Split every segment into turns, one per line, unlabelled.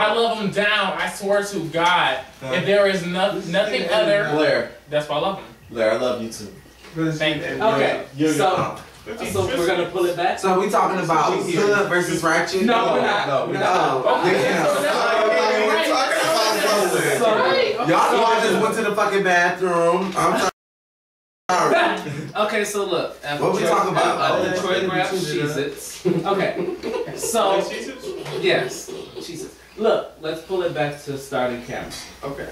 I love him down. I swear to God. If there is nothing other.
Blair.
That's why I love him.
Blair, I love you too.
Thank you.
Okay. So we're gonna pull it back.
So we talking about hood versus ratchet?
No, we're not.
No, we're not.
Y'all just went to the fucking bathroom. I'm sorry.
Okay, so look.
What we talking about?
Detroit grab Cheez-Its. Okay. So yes, Cheez-Its. Look, let's pull it back to starting camera.
Okay.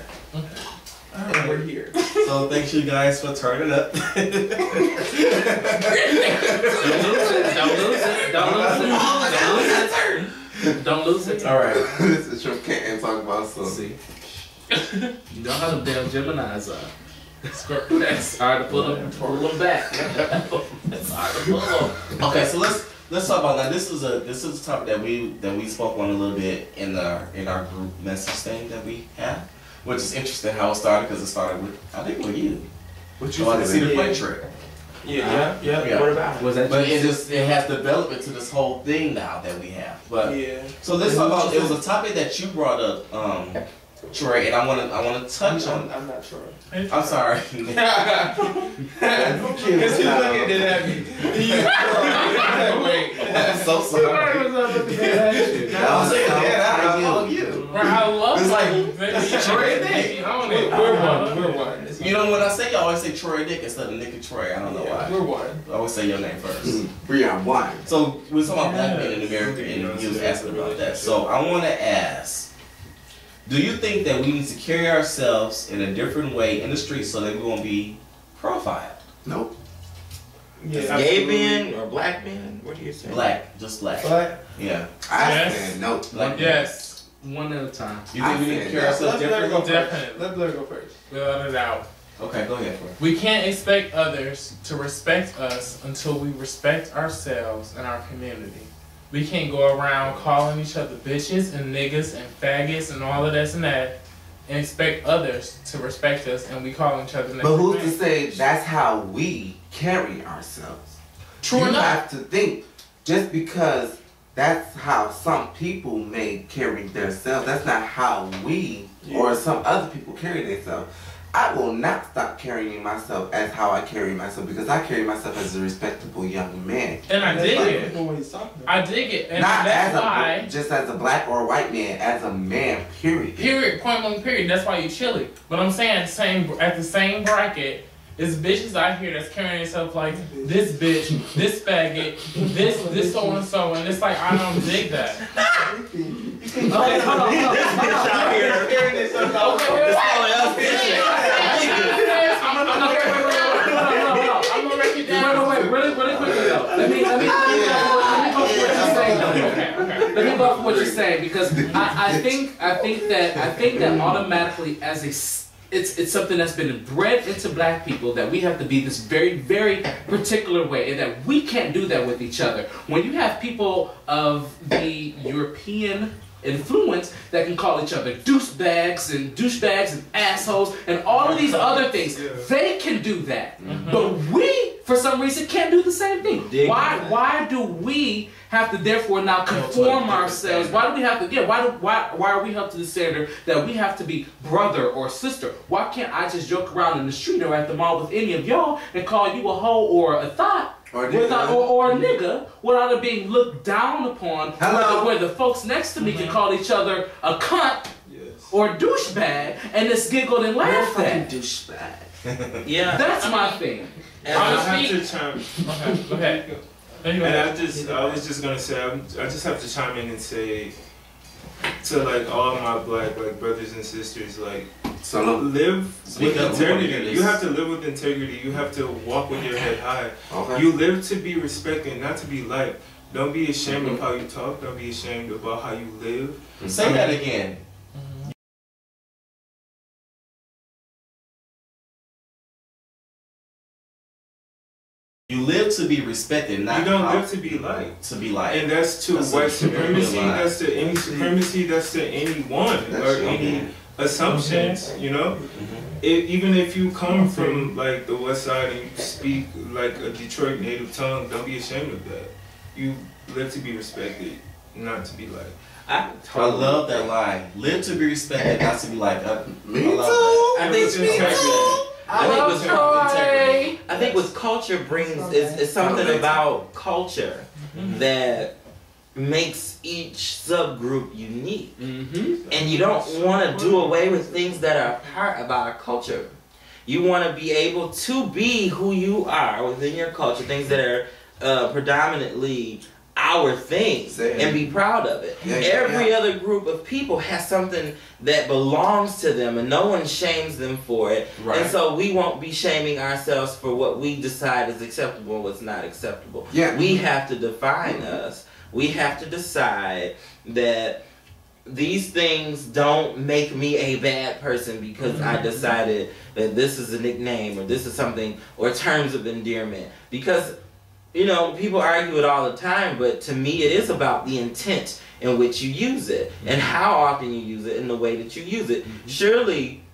And we're here.
So thanks you guys for turning up.
Don't lose it.
All right. This is your cat and talk about something.
See. You know how the damn Geminis are. That's hard to pull them back. That's hard to pull them.
Okay, so let's talk about that. This is a topic that we spoke on a little bit in our group message thing that we have, which is interesting how it started because it started with I think with you.
What you
to see the play trick.
Yeah. What about it?
Was that?
But it has developed into this whole thing now that we have. But
yeah.
So let's talk about. It was a topic that you brought up, Troy, and I want to touch on.
I'm not sure.
I'm sorry.
Because he's looking at me. Wait.
I'm so sorry.
I
love you.
I love
it's like
Troy and Nick.
We're one.
You know when I say you always say Troy Nick instead of Nick and Troy. I don't know why.
We're one.
I always say your name first.
We are one.
So we're talking about black men in America, and he was asking about that. So I want to ask. Do you think that we need to carry ourselves in a different way in the street so that we won't be profiled?
Nope.
Yeah,
gay men or black men? What do you say?
Black, just black.
Black?
Yeah.
I said nope.
Black
yes.
One at a time.
You think we need to carry ourselves differently?
Definitely.
Let Blair go first.
Without a doubt.
Okay, go ahead, Blair.
We can't expect others to respect us until we respect ourselves and our community. We can't go around calling each other bitches and niggas and faggots and all of this and that and expect others to respect us and we call each other niggas.
But who's to say that's how we carry ourselves?
True
you
enough.
have to think, just because that's how some people may carry themselves, that's not how we or some other people carry themselves. I will not stop carrying myself as how I carry myself because I carry myself as a respectable young man.
And I dig it. I dig it. And
not
that's
as
why.
just as a black or a white man, as a man, period.
Period. Point blank period. That's why you chilly. But I'm saying at the same bracket, it's bitches out here that's carrying themselves like this bitch, this faggot, this so and so, and it's like I don't dig that.
Okay, hold on.
Out here carrying themselves out.
I'm gonna break it down.
Wait, really quickly though. Let me go for what you're saying though. Let me go for what you're saying because I think that automatically as it's something that's been bred into black people that we have to be this very, very particular way and that we can't do that with each other. When you have people of the European influence that can call each other douchebags and assholes and all of these other things, they can do that. But we, for some reason, can't do the same thing. Why do we have to therefore now conform ourselves? Why do we have to? Yeah. Why are we held to the standard that we have to be brother or sister? Why can't I just joke around in the street or at the mall with any of y'all and call you a hoe or a thought? Or a nigga without it being looked down upon, where the folks next to me can call each other a cunt or douchebag and it's giggled and laughed at.
Douchebag.
Yeah,
that's my thing.
And I have to chime.
Okay, go ahead.
And I was just gonna say, I just have to chime in and say to like all my black brothers and sisters, like live with integrity. You have to live with integrity. You have to walk with your head high. Okay. You live to be respected, not to be liked. Don't be ashamed of how you talk. Don't be ashamed about how you live.
Say that again. You live to be respected, not
you don't live to be liked.
To be liked,
and that's to white supremacy. That's to any supremacy. That's to anyone or any assumptions. You know, even if you come from like the West Side and you speak like a Detroit native tongue, don't be ashamed of that. You live to be respected, not to be liked.
I
love that line. Live to be respected, not to be like
Me
I love
I think
Troy.
I think what culture brings is something about culture that makes each subgroup unique. And you don't want to do away with things that are a part of our culture. You want to be able to be who you are within your culture, things that are predominantly our thing, and be proud of it. Every other group of people has something that belongs to them, and no one shames them for it. And so we won't be shaming ourselves for what we decide is acceptable and what's not acceptable. We have to define us. We have to decide that these things don't make me a bad person because I decided that this is a nickname or this is something, or terms of endearment. Because, you know, people argue it all the time, but to me it is about the intent in which you use it and how often you use it and the way that you use it. Surely,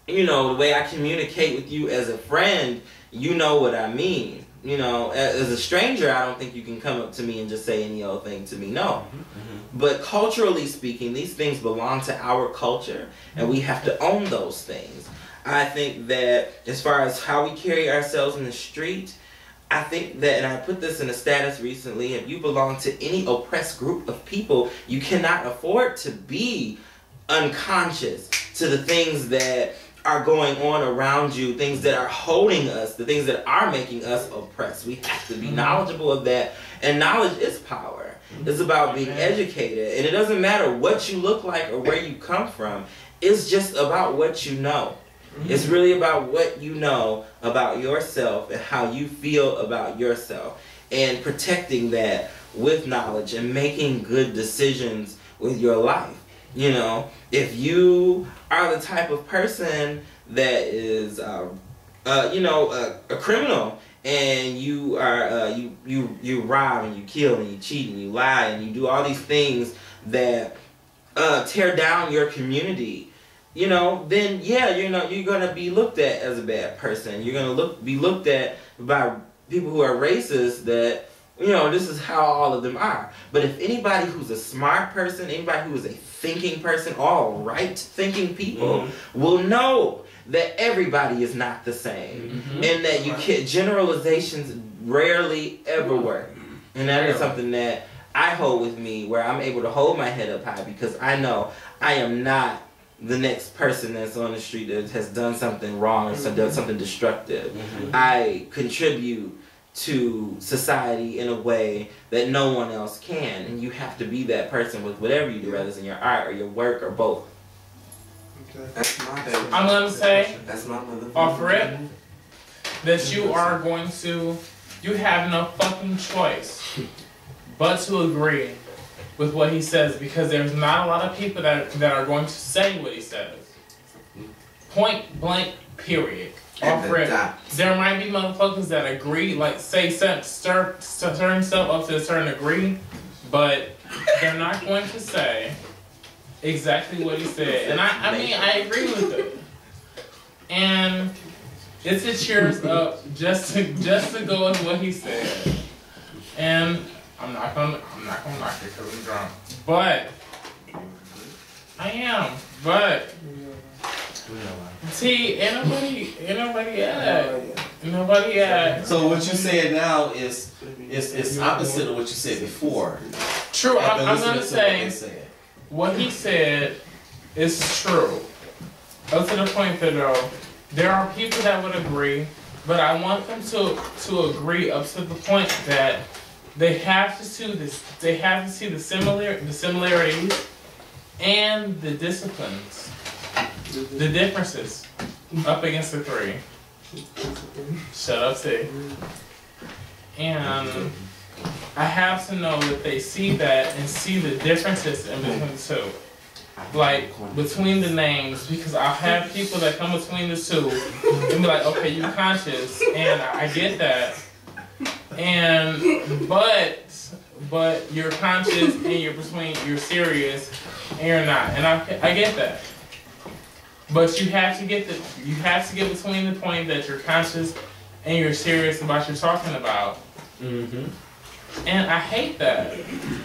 you know, the way I communicate with you as a friend, you know what I mean. You know, as a stranger, I don't think you can come up to me and just say any old thing to me. No. But culturally speaking, these things belong to our culture, and we have to own those things. I think that as far as how we carry ourselves in the street, I think that, and I put this in a status recently, if you belong to any oppressed group of people, you cannot afford to be unconscious to the things that are going on around you, things that are holding us, the things that are making us oppressed. We have to be knowledgeable of that, and knowledge is power. It's about being educated, and it doesn't matter what you look like or where you come from. It's just about what you know. It's really about what you know about yourself and how you feel about yourself, and protecting that with knowledge and making good decisions with your life. You know, if you are the type of person that is, you know, a criminal, and you are, you rob and you kill and you cheat and you lie and you do all these things that tear down your community, you know, then yeah, you know, you're gonna be looked at as a bad person. You're gonna be looked at by people who are racist that, you know, this is how all of them are. But if anybody who's a smart person, anybody who is a thinking person, all right thinking people will know that everybody is not the same, and that you can't, generalizations rarely ever work. And that is something that I hold with me, where I'm able to hold my head up high, because I know I am not the next person that's on the street that has done something wrong or done something destructive. I contribute to society in a way that no one else can, and you have to be that person with whatever you do, whether it's in your art or your work or both.
That's my baby.
I'm gonna say,
that's my mother.
off rip, that you are going to, you have no fucking choice but to agree with what he says, because there's not a lot of people that are going to say what he says. Point blank, period. Off rip. There might be motherfuckers that agree, like say certain stuff up to a certain degree, but they're not going to say exactly what he said. And I mean, I agree with it. And it's a cheers up just to go with what he said. And I'm not gonna knock it because I'm drunk. But I am. But see, ain't nobody at.
So what you said now is opposite of what you said before.
True. I'm gonna say what he said is true. Up to the point that though, there are people that would agree, but I want them to agree up to the point that they have to see this. They have to see the similarities and the disciplines, the differences up against the three. Shut up, T. And I have to know that they see that and see the differences in between the two. Like, between the names, because I'll have people that come between the two and be like, okay, you're conscious, and I get that. And, but you're conscious and you're serious and you're not. And I get that. But you have to get between the point that you're conscious and you're serious about what you're talking about. And I hate that.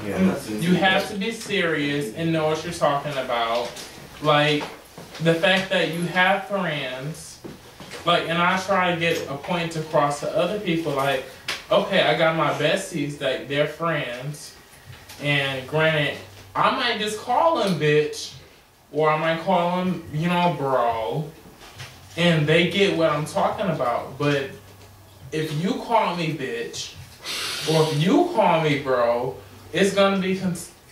Yeah.
You have to be serious and know what you're talking about. Like, the fact that you have friends, like, and I try to get a point across to other people, like, okay, I got my besties, like, they're friends, and granted, I might just call them bitch, or I might call them, you know, bro, and they get what I'm talking about. But if you call me bitch, or if you call me bro, it's gonna be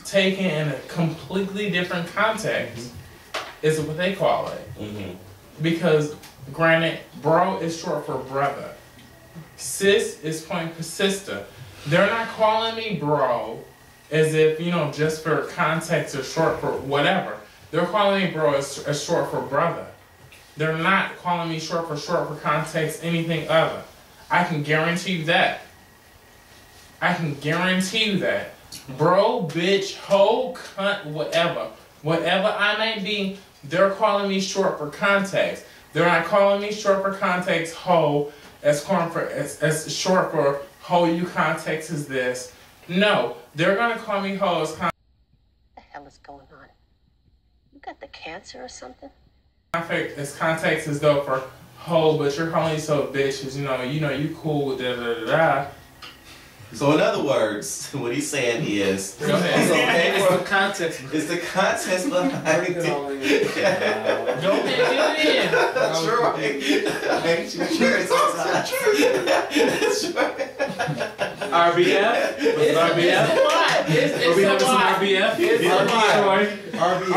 taken in a completely different context. Is what they call it. Because granted, bro is short for brother. Sis is point for sister. They're not calling me bro as if, you know, just for context or short for whatever. They're calling me bro as short for brother. They're not calling me short for context, anything other. I can guarantee you that. I can guarantee you that. Bro, bitch, hoe, cunt, whatever. Whatever I may be, they're calling me short for context. They're not calling me short for context, hoe, as short for hoe, you context is this. No, they're gonna call me hoe as
What the hell is going on? You got the cancer or something?
context is though for hoe, but you're calling yourself bitch because you know you cool, da da da da.
So in other words, what he's saying is,
Go ahead.
it's okay
It's
for
the context.
it's the context behind it.
Go ahead, get it in.
That's right. Ain't you sure sometimes? That's right.
RBF?
It's a lot. It's
Are we
a
having some
lot.
RBF?
It's a lot.
RBF.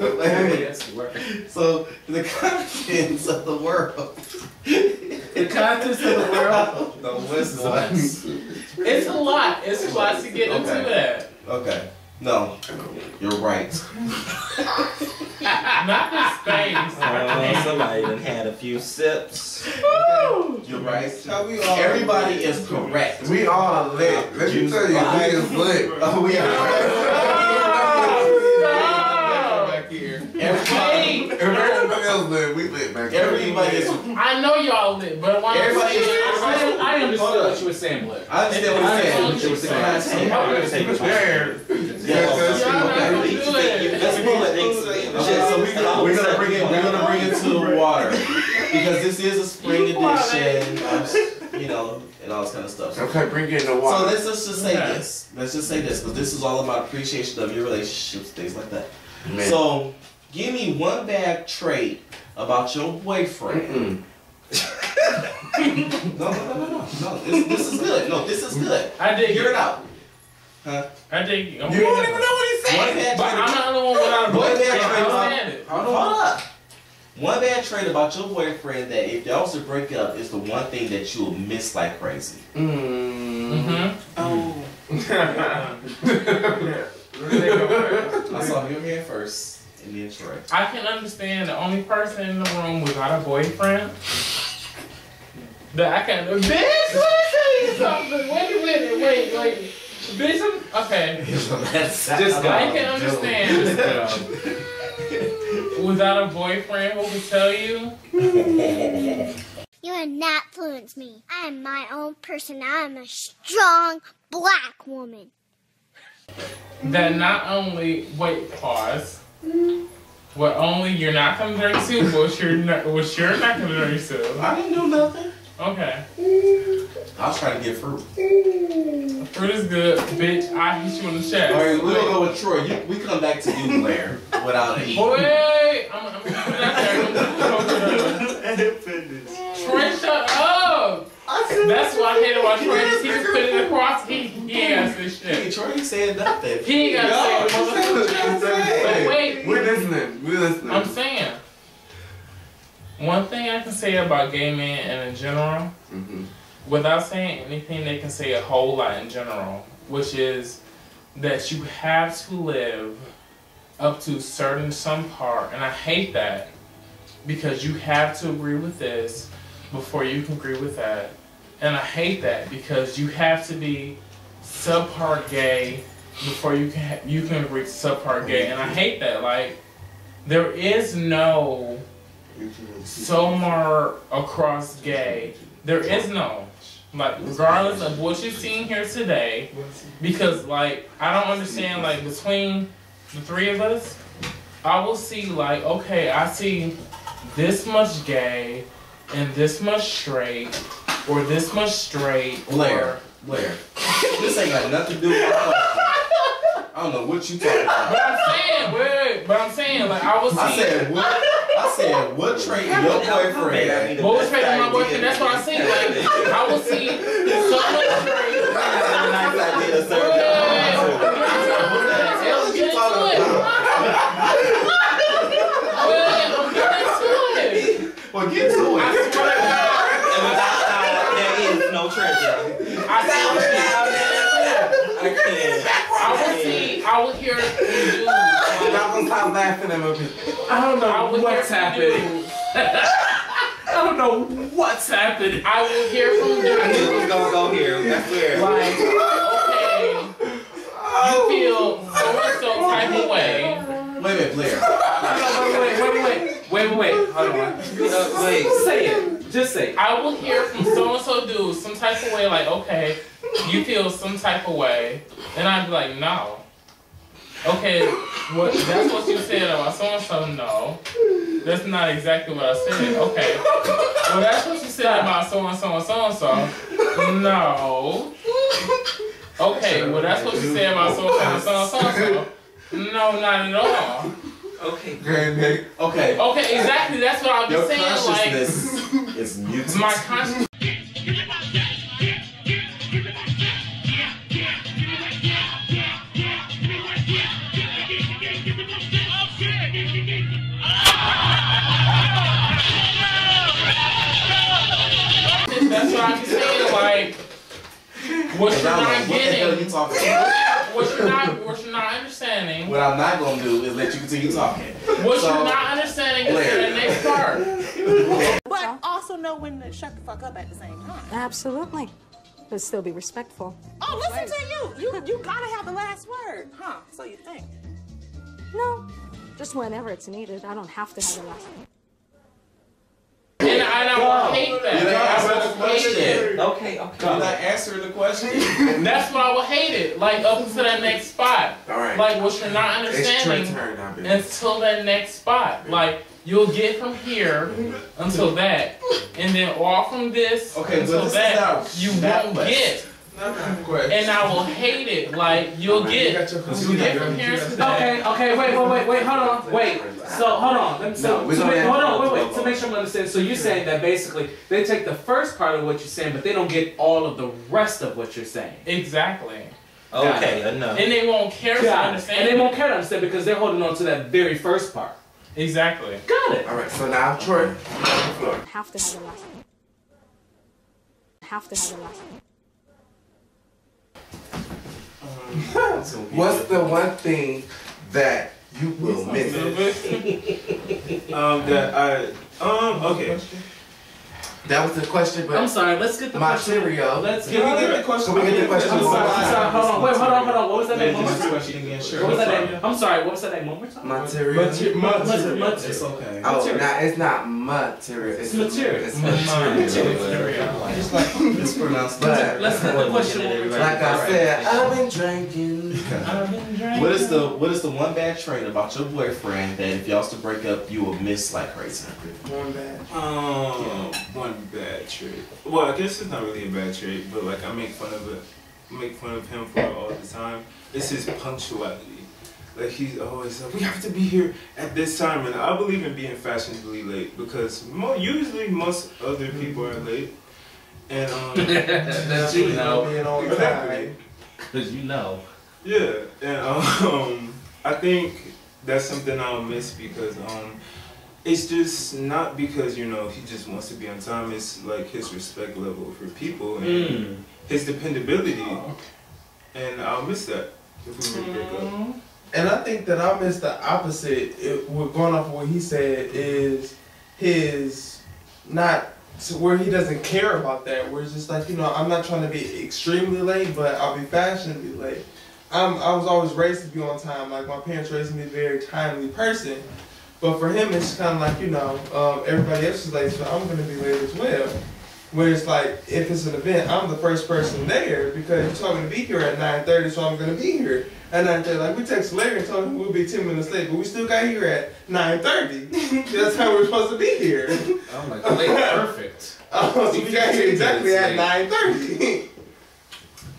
RBF.
So the contents of the world.
The contents of the world.
The list was.
It's a lot. It's a lot to get into
Okay.
that.
Okay. No, you're right.
Not the space.
Somebody done had a few sips.
You're right.
We all
Everybody is correct.
We all lit. Let me tell you, we is lit.
Oh, we are.
Back
here.
Everybody else lit. We lit back here.
Everybody is.
I know y'all lit, but why
Everybody is.
I understood what you were saying, Blair.
I understand what you're saying.
Y'all not gonna do it.
We're gonna bring it to the water because this is a spring edition, you know, and all this kind of stuff.
Okay, bring it in the
So
water.
let's just say this. Let's just say this because this is all about appreciation of your relationships, things like that.
Man.
So give me one bad trait about your boyfriend. No. This is good. No, this is good.
I dig
Hear
it.
it out. Huh?
I dig you.
You don't even know what he's
One
saying.
bad
But
trait.
I'm not the one without a
One
boyfriend.
bad
I
trait
understand it.
Hold up. One bad trait about your boyfriend that if y'all was to break up is the one thing that you'll miss like crazy.
Mm-hmm.
Oh.
I saw him here first, and then Troy.
I can understand the only person in the room without a boyfriend that I can. Bitch, let me tell you something. Wait a minute. Wait. Bitch, okay.
Just
I can understand without a boyfriend who can tell you.
You have not influenced me. I am my own person. I am a strong black woman.
That not only pause. What only you're not gonna drink soup, what you're not gonna drink soup.
I didn't do nothing.
Okay.
I was trying to get fruit.
Fruit is good, bitch. I hit you in the chest.
Alright, we're gonna go with Troy. We come back to you, Blair, without a
Wait, I'm gonna put it out there. Troy, shut up. That's why I hate it. Why Troy he just put it across. He ain't got to say shit.
Hey, Troy ain't saying nothing.
He ain't got to say it. But wait,
We're listening.
I'm saying. One thing I can say about gay men and in general, without saying anything, they can say a whole lot in general, which is that you have to live up to some part, and I hate that because you have to agree with this before you can agree with that, and I hate that because you have to be subpart gay before you can agree to subpart gay, and I hate that. Like, there is no somewhere across gay. There is no. Like, regardless of what you've seen here today, because, like, I don't understand, like, between the three of us, I will see, like, okay, I see this much gay and this much straight, or this much straight,
Blair, this ain't got nothing to do with my question. I don't know what you talking about.
But I'm saying, like, I will see.
I said, what trait in your boyfriend?
What was trait in my boyfriend? That's what I see. Like, I will see so much trait.
What you talking about? Well, get to it.
I swear to God.
There is no treasure.
I will hear from dudes.
Y'all gonna stop laughing at me.
I don't know what's happening. I don't know what's happening.
I will hear from dudes.
I knew it was gonna go here. That's weird.
Like, okay, you feel so type of way.
Wait a minute, Blair.
Wait. Hold on.
Wait.
Say it. Just say it.
I will hear from so-and-so dude some type of way, like, okay, you feel some type of way. And I'd be like, no. Okay, that's what you said about so-and-so, no. That's not exactly what I said. Okay. Well, that's what you said about so-and-so and so-and-so. No. Okay, well, that's what you said about so-and-so and so-and-so. No, not at all.
Okay.
Okay,
exactly. That's what I'll be
your
saying.
consciousness is muted.
My consciousness. That's what I'm saying. Like, what you're not getting. What you're not understanding.
What I'm not gonna do is let you continue talking.
What you're not understanding is the next part.
But also know when to shut the fuck up at the same time.
Absolutely. But still be respectful.
Oh, listen to you. You gotta have the last word, huh? So you think.
No, just whenever it's needed. I don't have to have the last word.
And I will hate that.
You didn't answer the question.
Okay.
You're not answering the question.
That's why I will hate it. Like, up to that next spot.
Alright.
Like, what you're not understanding until that next spot. Like, you'll get from here until that. And then all from this until that, you won't get. And I will hate it. Like, you'll get from here to that.
Okay, wait, hold on. Wait. So, hold on. To make sure I'm understanding. So you're saying that basically they take the first part of what you're saying, but they don't get all of the rest of what you're saying.
Exactly.
Okay, enough.
And they won't care to understand.
And they won't care to understand because they're holding on to that very first part.
Exactly.
Got it.
Alright, so now, Troy.
Have to have the last word. Have to have the last word.
What's the one thing that you will miss?
Okay.
That was the question, but
I'm sorry, let's get the question.
Matirio.
Can we get the question?
Can we get the question?
I'm sorry, hold on. What was that name?
What was
that name? I'm sorry, what was that name? One more time.
Material.
It's okay.
Oh, now it's not material. It's
material.
It's material.
Just like mispronounced.
But
Let's get the question.
like I said, I've been drinking.
What is the one bad trait about your boyfriend that if y'all was to break up you will miss like crazy?
One bad.
One bad trait. Well, I guess it's not really a bad trait, but like I make fun of him for it all the time. It's his punctuality. Like he's always like, we have to be here at this time, and I believe in being fashionably late because usually most other people are late. And
that you know.
Because you know.
Yeah, and I think that's something I'll miss because it's just not because he just wants to be on time. It's like his respect level for people and his dependability, and I'll miss that if we were to break up.
And I think that I miss the opposite. We're going off of what he said is his not to where he doesn't care about that. Where it's just like I'm not trying to be extremely late, but I'll be fashionably late. I was always raised to be on time. Like my parents raised me a very timely person. But for him, it's kind of like, everybody else is late, so I'm going to be late as well. Where it's like, if it's an event, I'm the first person there because you told me to be here at 9:30, so I'm gonna be here at 9:30. Like we text Larry and told him we'll be 10 minutes late, but we still got here at 9:30. That's how we're supposed to be here.
Oh my god, perfect.
So we got here exactly at 9:30.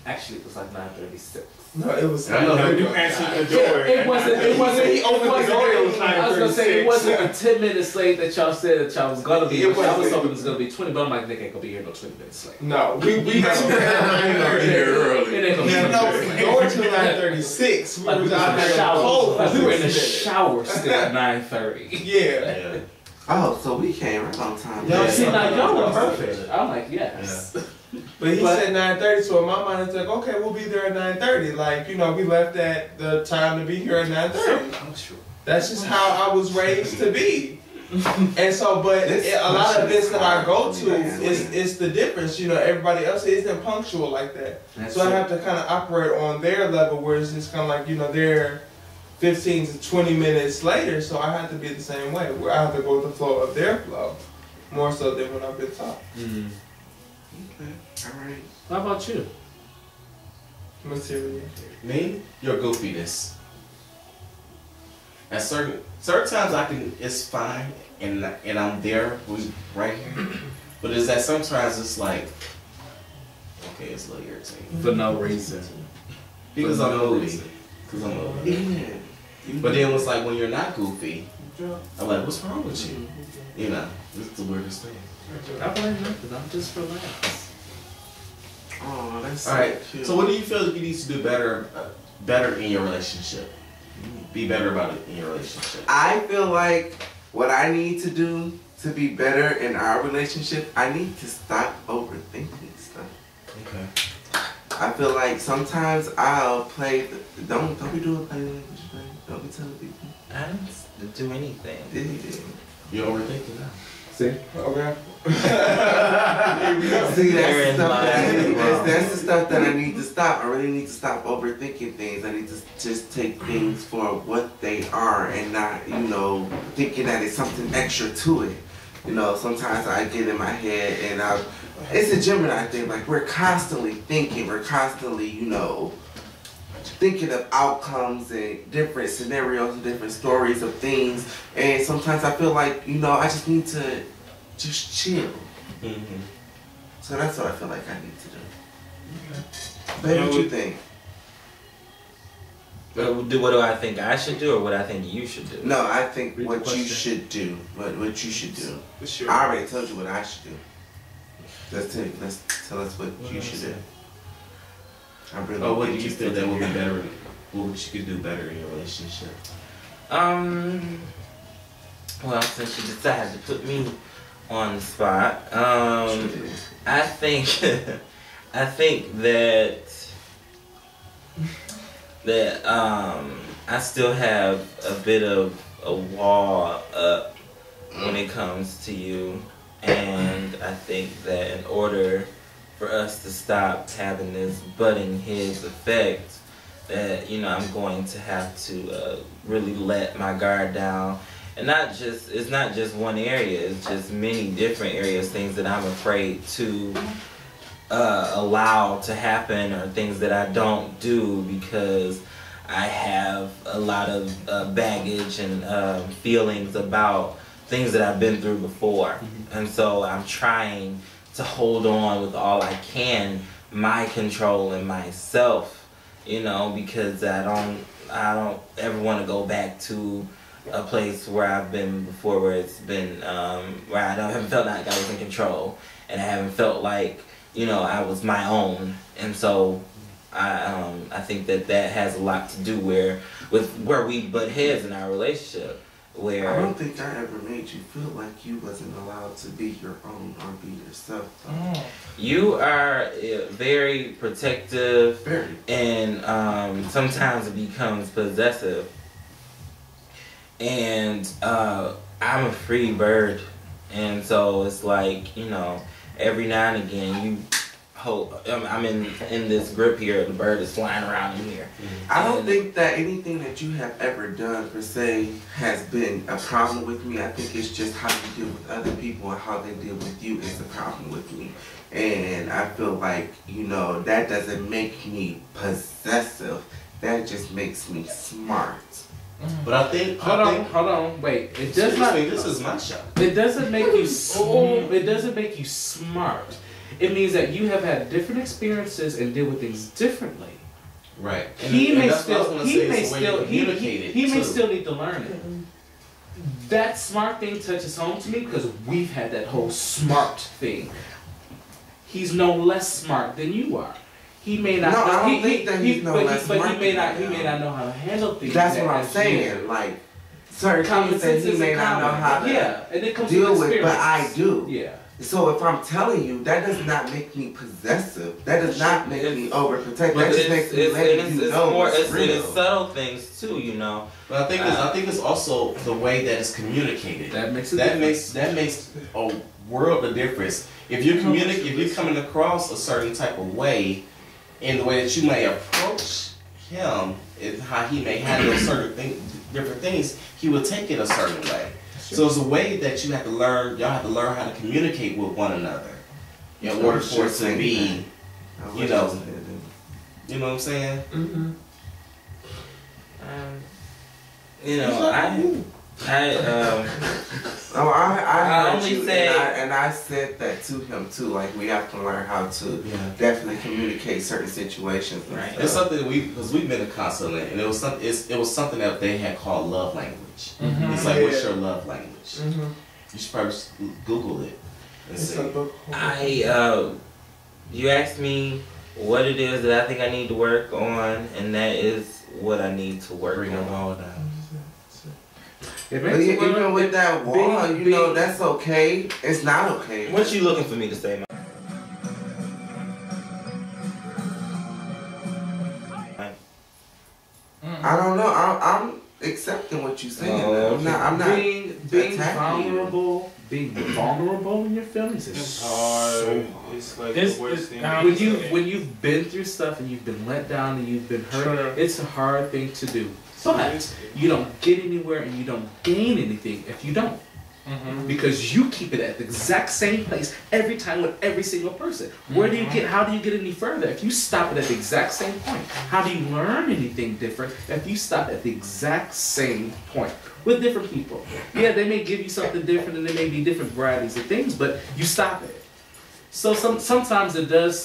Actually, it was like 9:36.
No, it was.
I know you answered the door.
It wasn't. He opened the door.
It was
I was gonna say it wasn't the 10 minutes late that y'all said that y'all was gonna be. I was hoping it was gonna be 20, but I'm like, they ain't gonna be here no 20 minutes late.
No, we got here at 9:30.
It ain't gonna be.
No, door till 9:36. We was out there cold.
We were in the shower still at 9:30.
Yeah.
Oh, so we came right on time.
Y'all see, now y'all were perfect. I'm like, yes.
Yeah. But he said 9:30, so in my mind it's like, okay, we'll be there at 9:30. Like, you know, we left at the time to be here at 9:30.
I'm sure.
That's just how I was raised to be. And so, but a lot of events that I go to, it's the difference. You know, everybody else isn't punctual like that. So I have to kind of operate on their level where it's just kind of like, you know, they're 15 to 20 minutes later, so I have to be the same way, where I have to go with the flow of their flow, more so than when I've been taught.
Okay, alright.
How about you?
Matirio.
Me? Your goofiness. At certain times it's fine, and I'm there, right here. But it's that sometimes it's like, okay, it's a little irritating.
For no reason.
Because I'm moody. Yeah. But then it's like when you're not goofy, I'm like, what's wrong with you? You know, it's the weirdest thing.
I blame nothing. I'm just relaxed.
Oh, that's so
alright.
cute.
So what do you feel you need to do better in your relationship? Be better about it in your relationship.
I feel like what I need to do to be better in our relationship, I need to stop overthinking stuff.
Okay.
I feel like sometimes I'll play don't be doing play language, man. Don't be telling people.
I didn't do anything.
You're overthinking now.
See? Okay.
See, that's the stuff that I need to stop. I really need to stop overthinking things. I need to just take things for what they are and not, you know, thinking that it's something extra to it. You know, sometimes I get in my head and it's a Gemini thing. Like, we're constantly thinking. We're constantly, you know, thinking of outcomes and different scenarios and different stories of things. And sometimes I feel like, you know, I just need to just chill.
Mm-hmm.
So that's what I feel like I need to do. Baby, what you think?
What do I think I should do, or what I think you should do?
No, I think what you should do. What you should do.
Sure.
I already told you what I should do. Let's tell us what you should do. I really
what do you feel that would be better? What you could do better in your relationship?
Well, since you decided to put me on the spot, I think that I still have a bit of a wall up when it comes to you, and I think that in order for us to stop having this butting heads effect, that, you know, I'm going to have to really let my guard down. And it's not just one area, it's just many different areas, things that I'm afraid to allow to happen, or things that I don't do because I have a lot of baggage and feelings about things that I've been through before. Mm-hmm. And so I'm trying to hold on with all I can, my control and myself, you know, because I don't ever want to go back to a place where I've been before, where it's been where I haven't felt like I was in control, and I haven't felt like, you know, I was my own. And so I think that has a lot to do with where we butt heads in our relationship. Where
I don't think I ever made you feel like you wasn't allowed to be your own or be yourself.
You are very protective, and sometimes it becomes possessive. And I'm a free bird, and so it's like, you know, every now and again you I'm in this grip here. The bird is flying around in here.
I don't think that anything that you have ever done per se has been a problem with me. I think it's just how you deal with other people and how they deal with you is the problem with me. And I feel like, you know, that doesn't make me possessive. That just makes me smart.
But I think
hold on, wait. It does not.
This is my show.
It doesn't make you. It doesn't make you smart. It means that you have had different experiences and deal with things differently.
Right.
He may still need to learn it. That smart thing touches home to me because we've had that whole smart thing. He's no less smart than you are. He may not.
No, I don't think that he's no less smart.
But he may not know how to handle things.
That's what I'm saying. Like certain things that he may not know how to deal with, but I do.
Yeah.
So if I'm telling you, that does not make me possessive. That does not make me overprotect. That just makes me let you know it's real.
It's subtle things too, you know.
But I think it's also the way that it's communicated.
That makes
a world of difference. If you're coming across a certain type of way, in the way that you may approach him, and how he may handle different things, he will take it a certain way. So it's a way that you have to learn. Y'all have to learn how to communicate with one another in order for it to be, you know what I'm saying?
Mm-hmm. You know, I
only said, and I said that to him too. Like we have to learn how to definitely communicate certain situations.
Right. It's something because we've been in counseling, and it was something that they had called love language. Mm-hmm. It's like, what's your love language? Mm-hmm. You should probably Google it and see.
You asked me what it is that I think I need to work on, and that is what I need to work on.
Bring them all down.
But even with that wall, you know, that's okay. It's not okay.
What you looking for me to say, man?
I don't know. I'm accepting what you're saying. I'm not
being vulnerable in your feelings is
so hard. It's like the worst thing.
When you've been through stuff and you've been let down and you've been hurt, it's a hard thing to do. But you don't get anywhere and you don't gain anything if you don't. Mm-hmm. Because you keep it at the exact same place every time with every single person. How do you get any further if you stop it at the exact same point? How do you learn anything different if you stop at the exact same point with different people? Yeah, they may give you something different and there may be different varieties of things, but you stop it. So sometimes it does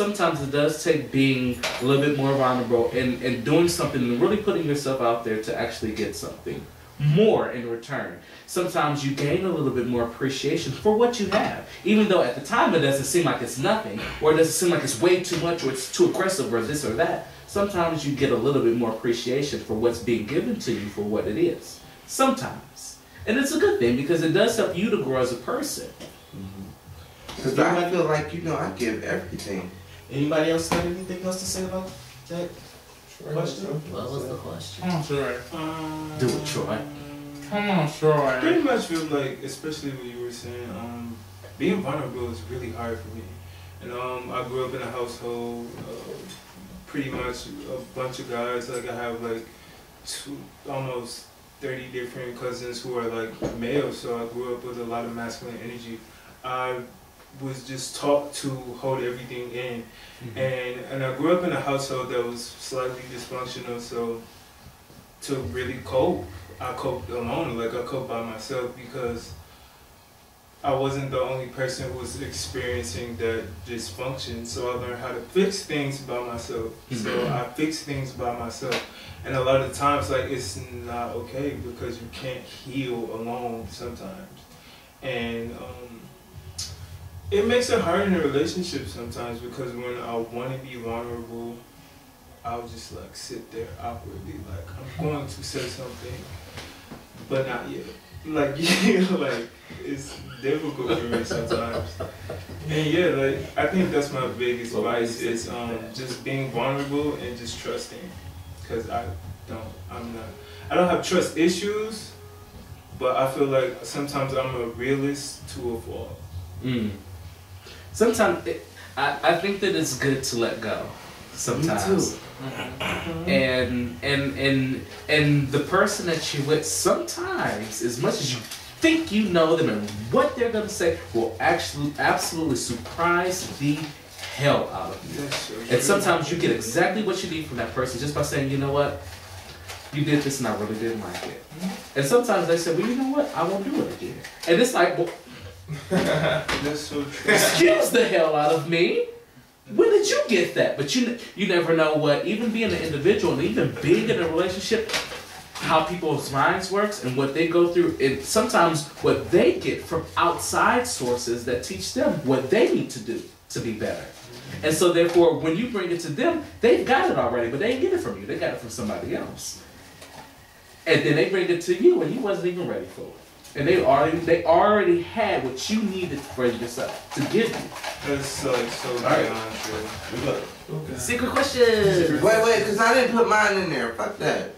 take being a little bit more vulnerable and doing something and really putting yourself out there to actually get something more in return. Sometimes you gain a little bit more appreciation for what you have, even though at the time it doesn't seem like it's nothing, or it doesn't seem like it's way too much, or it's too aggressive, or this or that. Sometimes you get a little bit more appreciation for what's being given to you for what it is. Sometimes. And it's a good thing because it does help you to grow as a person.
Because I feel like, you know, I give everything.
Anybody else got anything else to say about that question?
What was the question?
Come on, Troy.
Do it, Troy.
Come on, Troy.
I pretty much feel like, especially what you were saying, being vulnerable is really hard for me. And I grew up in a household, pretty much a bunch of guys. Like I have like almost 30 different cousins who are like male. So I grew up with a lot of masculine energy. I was just taught to hold everything in. Mm-hmm. And I grew up in a household that was slightly dysfunctional, so to really cope, I coped alone. Like I coped by myself because I wasn't the only person who was experiencing that dysfunction, so I learned how to fix things by myself. So I fix things by myself. And a lot of times, like, it's not okay because you can't heal alone sometimes. And it makes it hard in a relationship sometimes because when I want to be vulnerable, I'll just like sit there awkwardly, like I'm going to say something, but not yet. Like, like it's difficult for me sometimes. And yeah, like I think that's my biggest advice is just being vulnerable and just trusting. Because I don't have trust issues, but I feel like sometimes I'm a realist to a fault.
Sometimes I think that it's good to let go sometimes. And the person that you with sometimes, as much as you think you know them and what they're gonna say, will actually absolutely surprise the hell out of you. And sometimes you get exactly what you need from that person just by saying, you know what, you did this and I really didn't like it. And sometimes they say, well, you know what, I won't do it again. And it's like, well,
that's so true.
Excuse the hell out of me. When did you get that? But you never know what, even being an individual and even being in a relationship, how people's minds works and what they go through, and sometimes what they get from outside sources that teach them what they need to do to be better. And so therefore, when you bring it to them, they've got it already, but they didn't get it from you. They got it from somebody else. And then they bring it to you and you wasn't even ready for it. And they already had what you needed for yourself to give you.
That's like so beyond true.
Okay.
Secret question.
Wait, because I didn't put mine in there. Fuck that.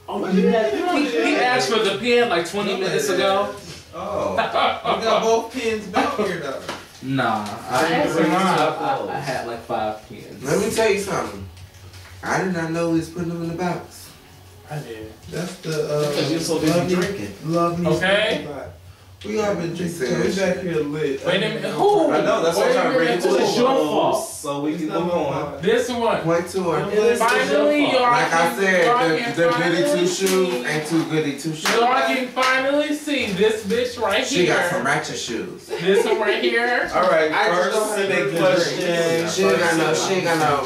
Oh, he asked for the pen like 20 minutes ago.
Oh. We got both pens back here though.
Nah, I had like 5 pens.
Let me tell you something. I did not know he was putting them in the box.
I did.
That's the
because you're so busy drinking.
Love me.
Okay.
We all been drinking. So we back here lit.
Wait a minute. Who?
I know, that's what I'm trying to bring it to the
It's your fault.
so we can move on.
This one.
Point to her.
Finally, y'all
Like I
can
said, the goody two shoes ain't too goody two shoes.
y'all can finally see this bitch right
She
here.
got some ratchet shoes.
This one right here.
All right,
I just don't
first
have
big
no
question.
She ain't got no.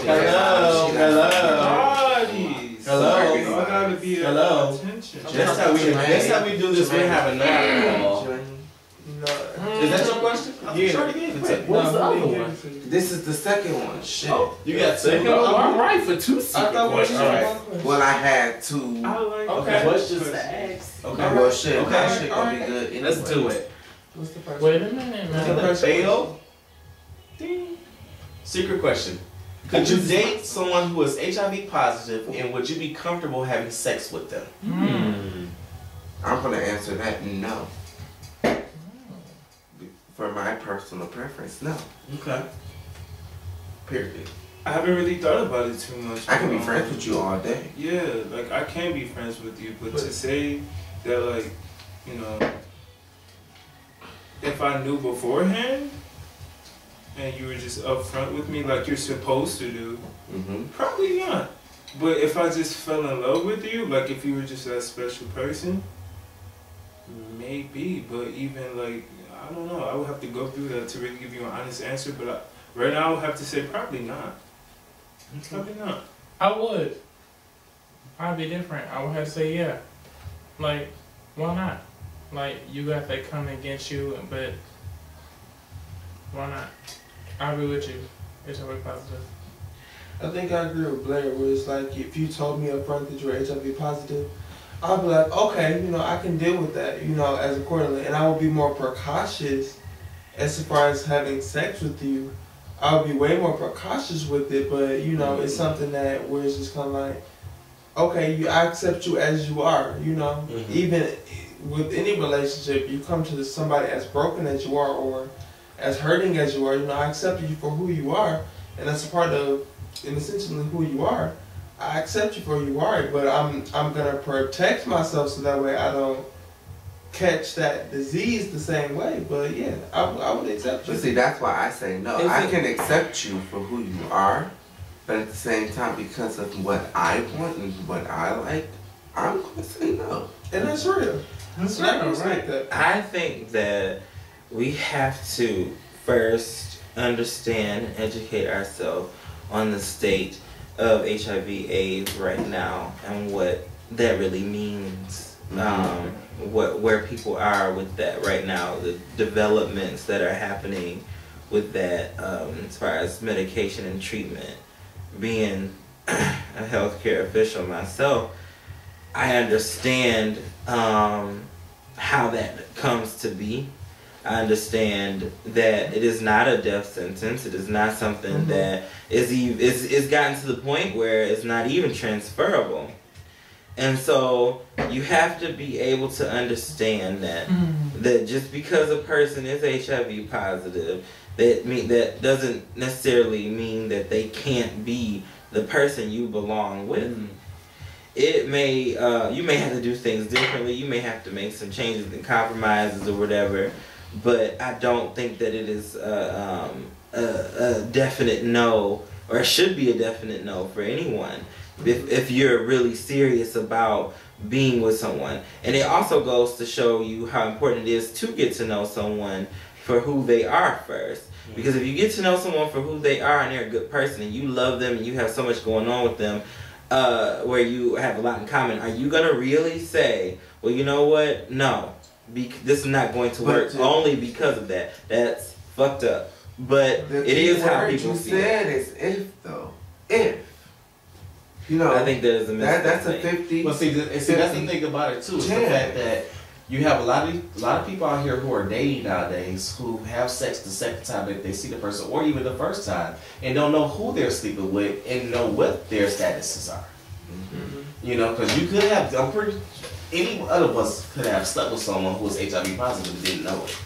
Hello.
I gotta be
Hello.
attention.
That's how we do this. We have a call.
No.
Is that your question?
Yeah.
Sure gave it to you.
What's the other one?
This is the second one. Shit.
You got
Second
two.
one, all right for 2 secret questions.
Well, I had 2.
Okay.
Questions to ask.
Okay.
Well, shit.
Okay.
That shit gonna be good. Anyway.
Let's do it.
What's the first?
Wait a minute, man.
Fail. Ding. Secret question. Could you date someone who is HIV positive, and would you be comfortable having sex with them?
I'm gonna answer that no. For my personal preference, no.
Okay.
Period.
I haven't really thought about it too much.
I can be friends with you all day.
Yeah, like I can be friends with you, but to say that, like, you know, if I knew beforehand and you were just upfront with me like you're supposed to do, probably not. But if I just fell in love with you, like if you were just that special person, maybe. But even like, I don't know, I would have to go through that to really give you an honest answer. But right now I would have to say probably not. Probably not.
I would. I'd be different. I would have to say yeah. Like, why not? Like, you got that coming against you, but why not? I'll be with you. It's HIV positive.
I think I agree with Blair, where it's like, if you told me up front that you were HIV positive, I'll be like, okay, you know, I can deal with that, you know, as accordingly. And I will be more precautious as far as having sex with you. I'll be way more precautious with it, but, you know, it's something that where it's just kind of like, okay, I accept you as you are, you know. Even with any relationship, you come to somebody as broken as you are or as hurting as you are, you know, I accept you for who you are, and that's a part of, and essentially who you are. I accept you for who you are, but I'm gonna protect myself so that way I don't catch that disease the same way. But yeah, I would accept you.
But see, that's why I say no. I can accept you for who you are, but at the same time, because of what I want and what I like, I'm gonna say no.
And that's real. That's real, right?
I think that we have to first understand and educate ourselves on the state of HIV/AIDS right now and what that really means. Where people are with that right now, the developments that are happening with that as far as medication and treatment. Being a healthcare official myself, I understand how that comes to be. I understand that it is not a death sentence. It is not something that is gotten to the point where it's not even transferable. And so you have to be able to understand that just because a person is HIV positive, that doesn't necessarily mean that they can't be the person you belong with. It may you may have to do things differently. You may have to make some changes and compromises or whatever. But I don't think that it is a definite no, or it should be a definite no for anyone. If you're really serious about being with someone. And it also goes to show you how important it is to get to know someone for who they are first. Because if you get to know someone for who they are and they're a good person and you love them and you have so much going on with them, where you have a lot in common, are you going to really say, well, you know what? No. This is not going to work only because of that. That's fucked up. But it is how people feel.
You said is if, though. If. You know,
I think that is a mistake.
That's a 50.
Well, see, that's the thing about it too. Is the fact that you have a lot of people out here who are dating nowadays who have sex the second time that they see the person, or even the first time, and don't know who they're sleeping with and know what their statuses are. You know, because you could have. I'm pretty. Any other of us could have slept with someone who was HIV positive and didn't know it.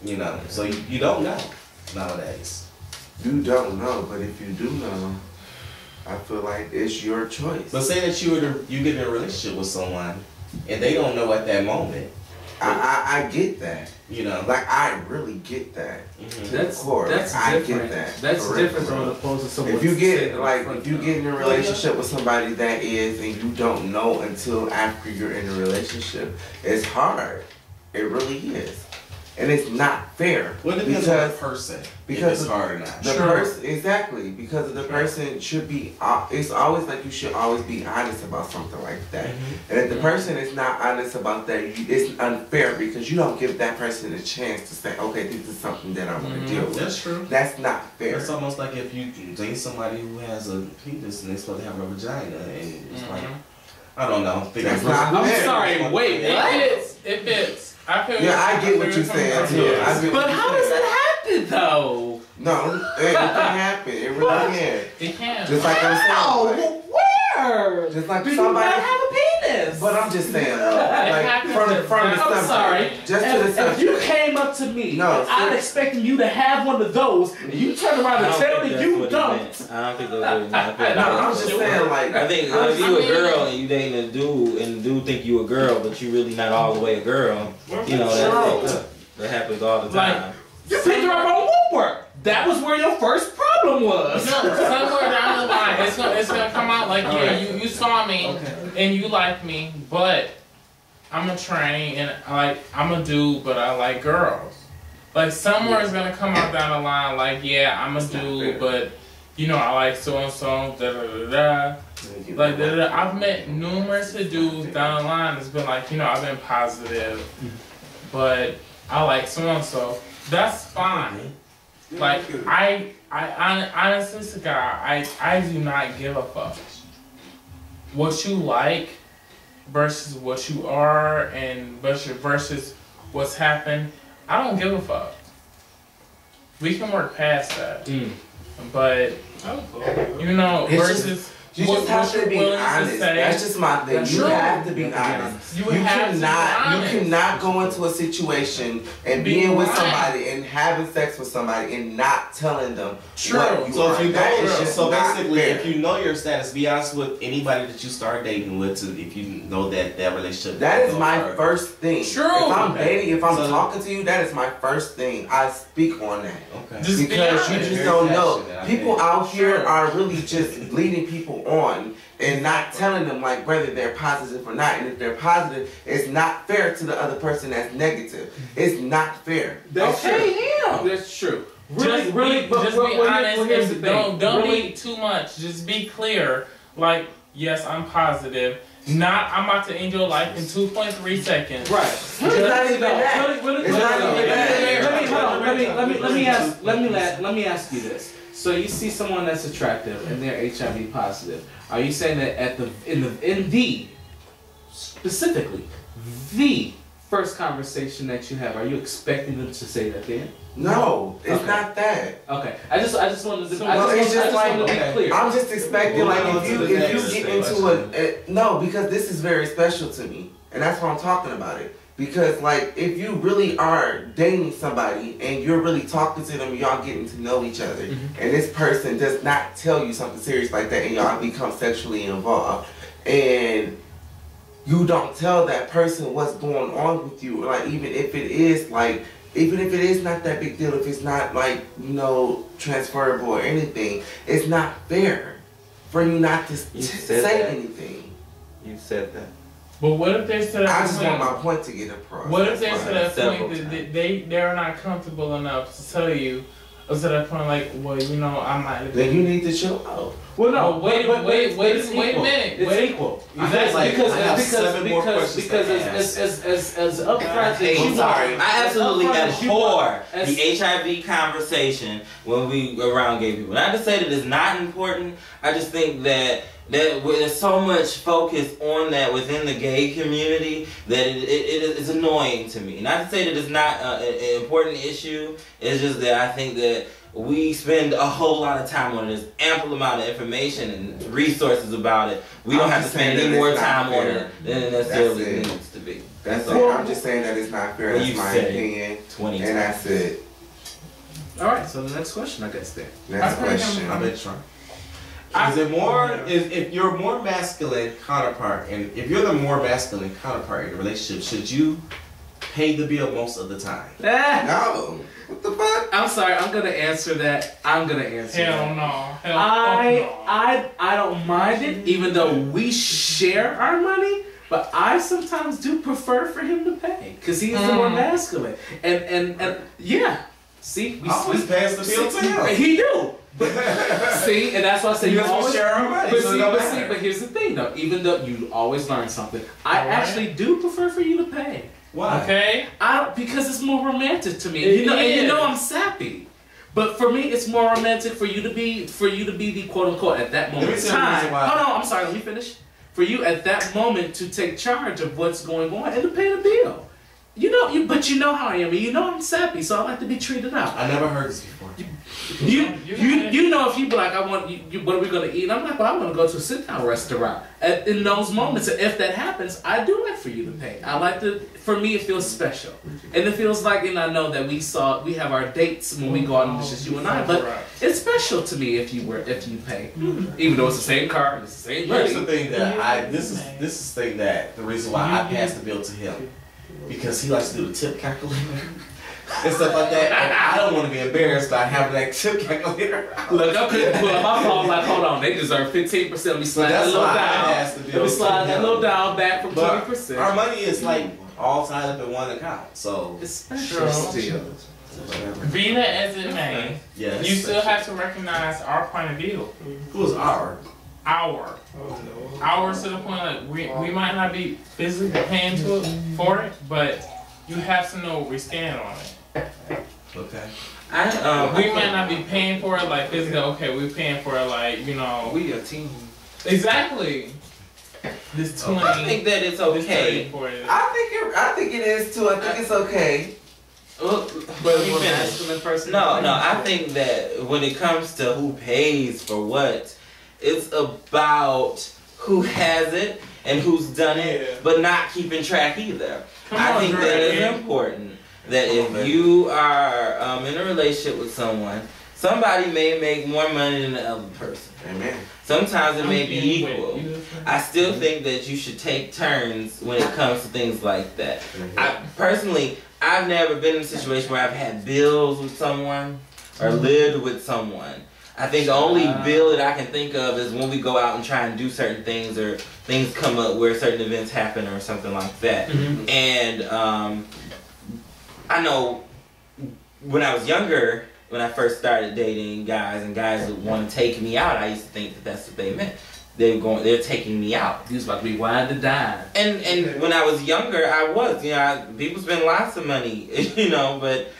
You know, so you don't know nowadays.
You don't know, but if you do know, I feel like it's your choice.
But say that you get in a relationship with someone and they don't know at that moment.
I get that.
You know,
like I really get that.
That's
I
different.
Get that.
That's different from opposed to someone.
If you get in a relationship with somebody that is, and you don't know until after you're in a relationship, it's hard. It really is. And it's not fair.
Well, it depends on the person. Because it's hard or not.
The person, exactly. Because the person should be. It's always like you should always be honest about something like that. And if the person is not honest about that, it's unfair because you don't give that person a chance to say, okay, this is something that I want to deal with.
That's true.
That's not fair.
It's almost like if you date somebody who has a penis and they're supposed to have a vagina, and it's like, I don't know.
I'm sorry. Wait,
it fits.
I get what you're saying too.
But how does that happen though?
No, it can happen. It really can.
It can.
Just like I'm saying.
Where?
Just like
Do
somebody.
You gotta have a penis.
But I'm just saying, like from the subject.
I'm sorry.
Just to the subject.
If you came up to me, I'm expecting you to have one of those, and you turn around and tell me you don't.
I don't think that's what he meant.
No, I'm just saying, like,
I think if you a girl and you dating a dude, and the dude think you a girl, but you really not all the way a girl, you know that happens all the time.
Like, you picked her up on homework. That was where your first problem was.
No, somewhere down the line, it's gonna come out like, you saw me and you like me, but I'm a train and I'm a dude, but I like girls. Like somewhere it's gonna come out down the line like, I'm a dude, but you know I like so and so, da da da da. Like da, da, da. I've met numerous dudes down the line that's been like, I've been positive, but I like so and so. That's fine. Like I honestly, to God, I do not give a fuck. What you like versus what you are and versus what's happened, I don't give a fuck. We can work past that. But versus
you just have to be honest. That's just my thing. You have to be honest. You cannot go into a situation and being with somebody and having sex with somebody and not telling them what you
so
are.
if you know,
so
basically, if you know your status, be honest with anybody that you start dating with. If you know that relationship.
That is my first thing.
True.
If I'm dating, if I'm talking to you, that is my first thing. I speak on that.
Okay.
Because you just don't know. People out here are really just leading people on and not telling them like whether they're positive or not. And if they're positive, it's not fair to the other person that's negative. It's not fair.
That's true.
Just be honest and don't be too much. Just be clear. Like, yes, I'm positive. Not, I'm about to end your life in 2.3 seconds.
Right.
It's not even that.
Let me ask you this. So you see someone that's attractive and they're HIV positive. Are you saying that specifically, the first conversation that you have, are you expecting them to say that then?
No, it's not that.
Okay, I just wanted to.
So,
I just wanted to be clear.
I'm just expecting like if you get into no, because this is very special to me, and that's why I'm talking about it. Because like if you really are dating somebody and you're really talking to them, y'all getting to know each other, and this person does not tell you something serious like that, and y'all become sexually involved, and you don't tell that person what's going on with you, like even if it is not that big deal, if it's not like, you know, transferable or anything, it's not fair for you not to say anything.
You said that.
But what if they're to that
I just want my point to get across.
What if they're to that point that they're not comfortable enough to tell you, or to that point like, well, you know, I might.
Then you need to chill out.
Well, no, wait a minute.
It's equal.
Exactly. Because as upfront as you
sorry. I absolutely abhor the HIV conversation when we around gay people. Not to say that it's not important. I just think that there's so much focus on that within the gay community that it's annoying to me. Not to say that it's not an important issue. It's just that I think that we spend a whole lot of time on it. There's ample amount of information and resources about it. We don't have to spend any more time on it than it necessarily needs to be.
That's all. I'm just saying that it's not fair. That's my opinion.
20
and that's it.
All right. So the next question, I guess. Then.
Next question.
I'm trying. Is it more? If you're more masculine counterpart, and if you're the more masculine counterpart in a relationship, should you pay the bill most of the time?
No. What the fuck?
I'm sorry. I'm gonna answer that.
Hell no.
I don't mind it, even though we share our money. But I sometimes do prefer for him to pay, because he's the more masculine. And yeah. See,
I always pass the bill to him.
He do. See, and that's why I say you always
share our money.
But here's the thing, though. Even though you always learn something, I actually do prefer for you to pay.
Why?
Okay.
Because it's more romantic to me. You know I'm sappy. But for me, it's more romantic for you to be the quote unquote at that moment in time. Hold on, I'm sorry. Let me finish. For you at that moment to take charge of what's going on and to pay the bill. But you know how I am, and you know I'm sappy, so I like to be treated out.
I never heard this before.
You know, if you be like, I want you, what are we gonna eat? And I'm like, well, I'm gonna go to a sit-down restaurant. In those moments, if that happens, I do like for you to pay. I like to. For me, it feels special, and it feels like, and I know that we have our dates when we go out, and it's just you and I. But it's special to me if you pay, even though it's the same car, it's the same money.
Here's the thing that this is the reason why I passed the bill to him. Because he likes to do the tip calculator and stuff like that. And I don't want to be embarrassed by having that tip calculator.
Look, I couldn't pull up my phone like, hold on, they deserve 15%. Let me slide that little down. Let me slide that little down back from 20%.
Our money is like all tied up in one account, so
it's special still.
Be that as it may, you still have to recognize our point of view.
Who's our?
Ours to the point like we might not be physically paying for it, but you have to know where we stand on it.
Okay.
We might not be paying for it like physically. Okay, we're paying for it like
we a team.
Exactly. This 20.
I think that it's okay.
I think it is too. I think it's okay.
But I think that when it comes to who pays for what, it's about who has it and who's done it, but not keeping track either. I think that it's important that if you are in a relationship with someone, somebody may make more money than the other person.
Amen.
Sometimes it may be equal. I still think that you should take turns when it comes to things like that. I've never been in a situation where I've had bills with someone or lived with someone. I think the only bill that I can think of is when we go out and try and do certain things, or things come up where certain events happen or something like that. And I know when I was younger, when I first started dating guys and guys would want to take me out, I used to think that that's what they meant. They're taking me out.
He was about to be wine to dine.
And when I was younger, I was, people spend lots of money, but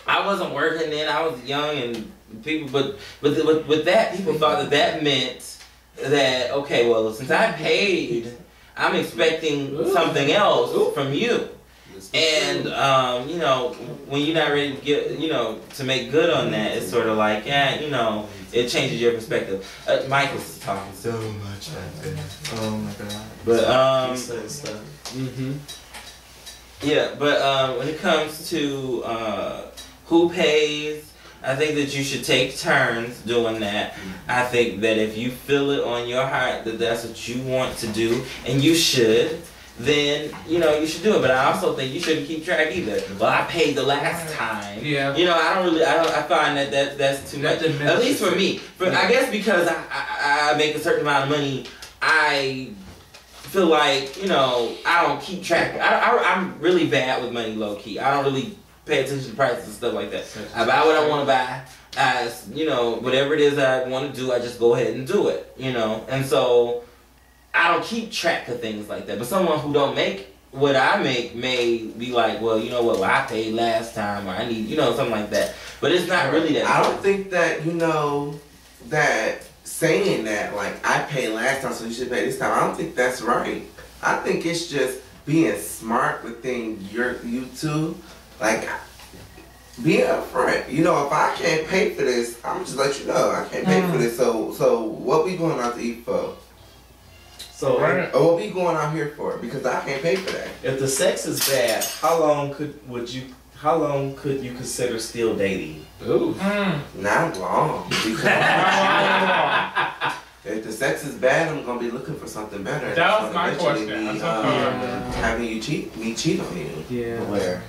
I wasn't working then. I was young, and people, but with that, people thought that meant that, okay, well, since I paid, I'm expecting something else from you. And you know, when you're not ready to get, you know, to make good on that, it's sort of like, yeah, you know, it changes your perspective. Mike is talking so much right there. Oh my god. But yeah, but when it comes to who pays, I think that you should take turns doing that. I think that if you feel it on your heart that that's what you want to do, and you should, then, you know, you should do it. But I also think you shouldn't keep track either. Well, I paid the last time. Yeah. You know, I find that that's too much. At least for me. I guess because I make a certain amount of money, I feel like, you know, I don't keep track. I'm really bad with money, low key. I don't really pay attention to prices and stuff like that. I buy what I want to buy. As, you know, whatever it is I want to do, I just go ahead and do it, you know. And so I don't keep track of things like that. But someone who don't make what I make may be like, well, you know what, well, I paid last time, or I need, you know, something like that. But it's not really that.
I don't think that, you know, that saying that, like, I paid last time, so you should pay this time, I don't think that's right. I think it's just being smart within you two. Like, be upfront. You know, if I can't pay for this, I'm just let you know I can't pay for this. So what we going out to eat for?
So
or what we going out here for? Because I can't pay for that.
If the sex is bad, how long could you consider still dating?
Ooh, not long. Because if the sex is bad, I'm gonna be looking for something better.
That was my question.
Having you cheat on you.
Yeah.
Where?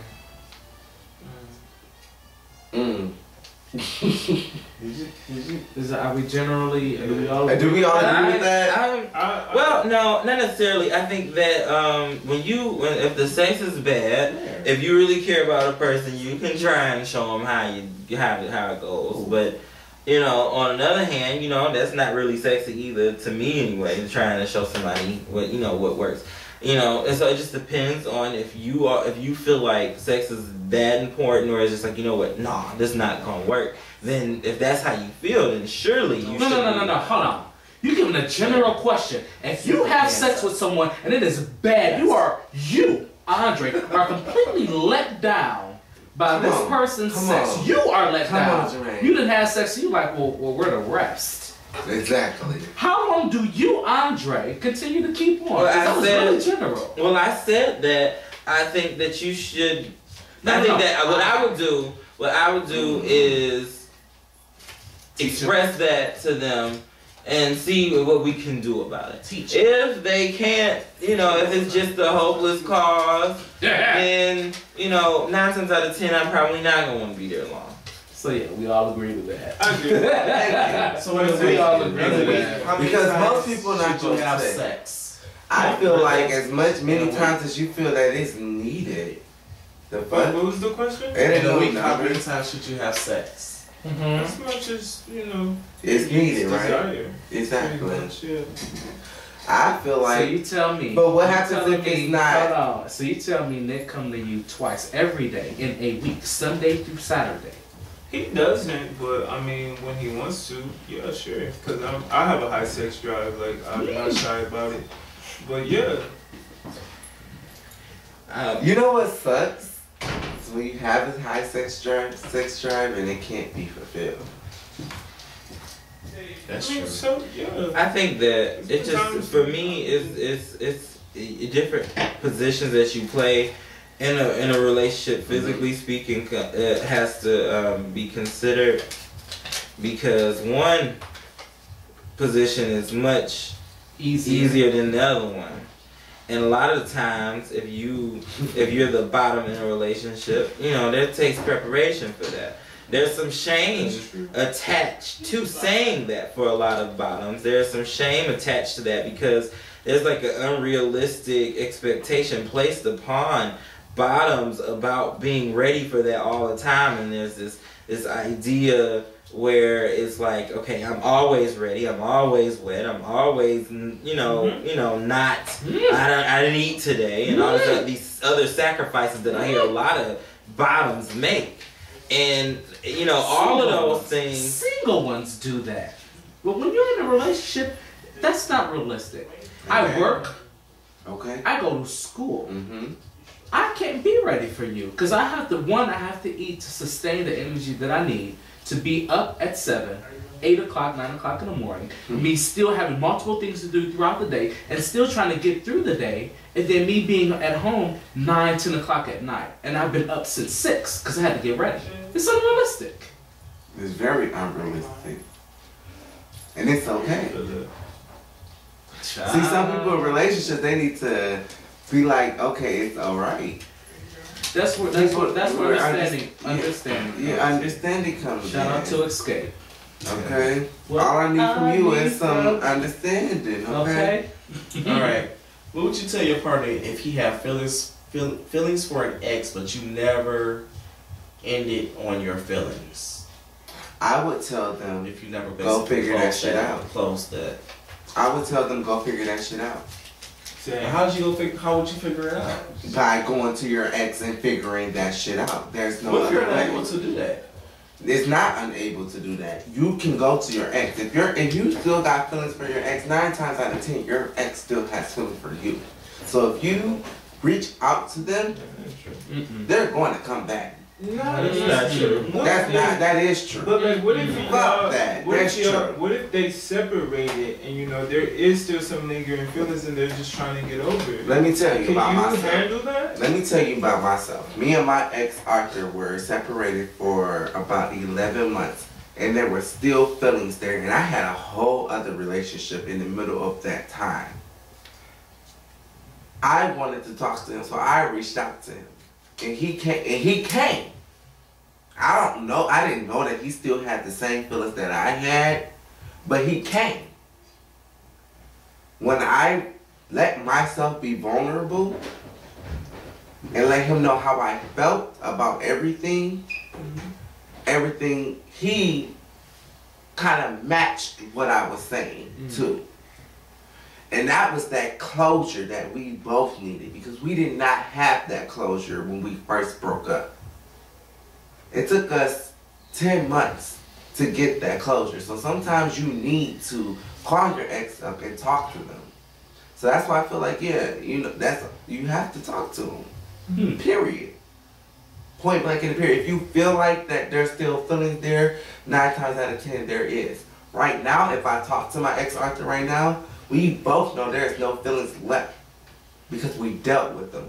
Are we generally? Do we all
agree with that?
Well, no, not necessarily. I think that if the sex is bad, if you really care about a person, you can try and show them how it goes. But you know, on another hand, you know, that's not really sexy either to me anyway. Trying to show somebody what works. You know, and so it just depends on if you feel like sex is that important, or it's just like, you know what, nah, this is not gonna work. Then if that's how you feel, then surely you should.
No, hold on. You're giving a general question. If you have sex with someone and it is bad, you, Andre, are completely let down by this person's sex. You are let down. You didn't have sex, so you like, well, where the rest?
Exactly.
How long do you, Andre, continue to keep on? Well, really general.
Well, I said that I think that you should. What I would do is express that to them and see what we can do about it. If they can't, you know, if it's just a hopeless cause, then, you know, 9 times out of 10, I'm probably not gonna want to be there long.
So yeah, we all agree with that.
I agree with that.
So we all agree with that.
Because most people not going to have sex. I feel like many times as you feel that it's needed.
What was the question?
In a week, how many times should you have sex?
As much as, you know,
it's needed, right?
Desire.
Exactly.
Much, yeah.
I feel like.
So you tell me.
But what happens if it's not?
Hold on. So you tell me Nick come to you twice every day in a week, Sunday through Saturday.
He doesn't, but I mean, when he wants to, yeah, sure. Because I have a high sex drive, like, I'm not shy about it. But yeah.
You know what sucks? It's when you have a high sex drive and it can't be fulfilled.
That's true.
So, yeah.
I think that it just, for me, it's different positions that you play in a relationship. Physically speaking, it has to be considered, because one position is much easier than the other one. And a lot of the times, if you're the bottom in a relationship, you know, that takes preparation for that. There's some shame attached to saying that for a lot of bottoms. There's some shame attached to that, because there's like an unrealistic expectation placed upon bottoms about being ready for that all the time. And there's this idea where it's like, okay, I'm always ready, I'm always wet, I'm always, not, I didn't eat today, and all these other sacrifices that I hear a lot of bottoms make. And, you know, all of those things.
Single ones do that. But when you're in a relationship, that's not realistic. I work,
Okay.
I go to school.
Mm-hmm.
I can't be ready for you because I have to eat to sustain the energy that I need to be up at 7, 8 o'clock, 9 o'clock in the morning. Me still having multiple things to do throughout the day and still trying to get through the day. And then me being at home 9, 10 o'clock at night. And I've been up since 6 because I had to get ready. It's unrealistic.
It's very unrealistic. And it's okay. See, some people in relationships, they need to be like, okay, it's alright.
That's where understanding.
Yeah, understanding comes
Shout out to Escape.
Okay. All I need from you is some understanding. Okay.
All right. What would you tell your partner if he had feelings for an ex, but you never ended on your feelings?
I would tell them
if you never
go figure that shit out.
Close that.
I would tell them go figure that shit out.
How would you figure it out?
By going to your ex and figuring that shit out. There's no
What if
other
you're
way.
unable to do that?
It's not unable to do that. You can go to your ex. If you still got feelings for your ex, 9 times out of 10, your ex still has feelings for you. So if you reach out to them, they're going to come back.
No, that's not true.
That is true.
But like, what if you
what
if they separated and there is still some lingering feelings and they're just trying to get over it?
Let me tell you about myself.
Can you handle that?
Let me tell you about myself. Me and my ex Arthur were separated for about 11 months, and there were still feelings there, and I had a whole other relationship in the middle of that time. I wanted to talk to him, so I reached out to him. And he came. I don't know. I didn't know that he still had the same feelings that I had, but he came. When I let myself be vulnerable and let him know how I felt about everything, he kind of matched what I was saying too. And that was that closure that we both needed, because we did not have that closure when we first broke up. It took us 10 months to get that closure. So sometimes you need to call your ex up and talk to them. So that's why I feel like, you have to talk to them. Period. Point blank in the period. If you feel like that there's still feelings there, 9 times out of 10 there is. Right now, if I talk to my ex Arthur right now, we both know there's no feelings left because we dealt with them.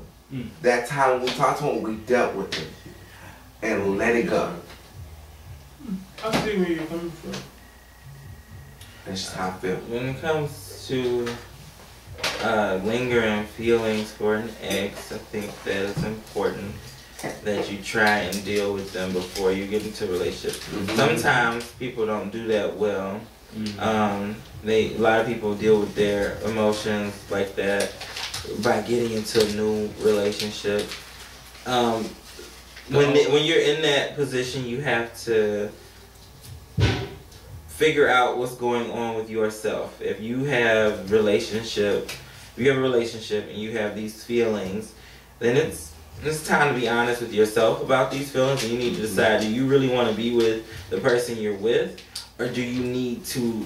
That time when we talked to him, we dealt with them and let it go.
I see where you're coming from.
That's just how I feel.
When it comes to lingering feelings for an ex, I think that it's important that you try and deal with them before you get into a relationship. Sometimes people don't do that well. A lot of people deal with their emotions like that by getting into a new relationship. When you're in that position, you have to figure out what's going on with yourself. If you have a relationship and you have these feelings, then it's time to be honest with yourself about these feelings, and you need to decide, do you really want to be with the person you're with, or do you need to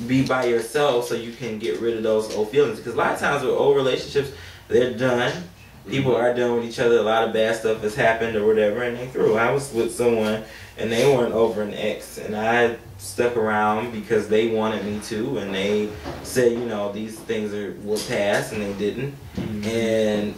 be by yourself so you can get rid of those old feelings? Because a lot of times with old relationships, they're done. People are done with each other. A lot of bad stuff has happened or whatever, and they through. I was with someone and they weren't over an ex, and I stuck around because they wanted me to, and they said, these things will pass, and they didn't. And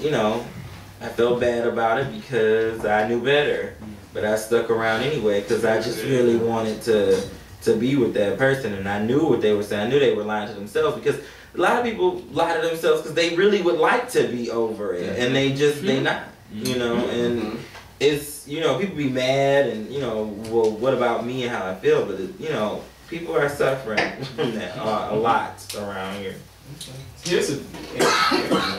I felt bad about it because I knew better, but I stuck around anyway because I just really wanted to be with that person, and I knew what they were saying. I knew they were lying to themselves, because a lot of people lie to themselves because they really would like to be over it, and they not, and it's, people be mad and, well, what about me and how I feel, but people are suffering from that a lot around here.
Here's a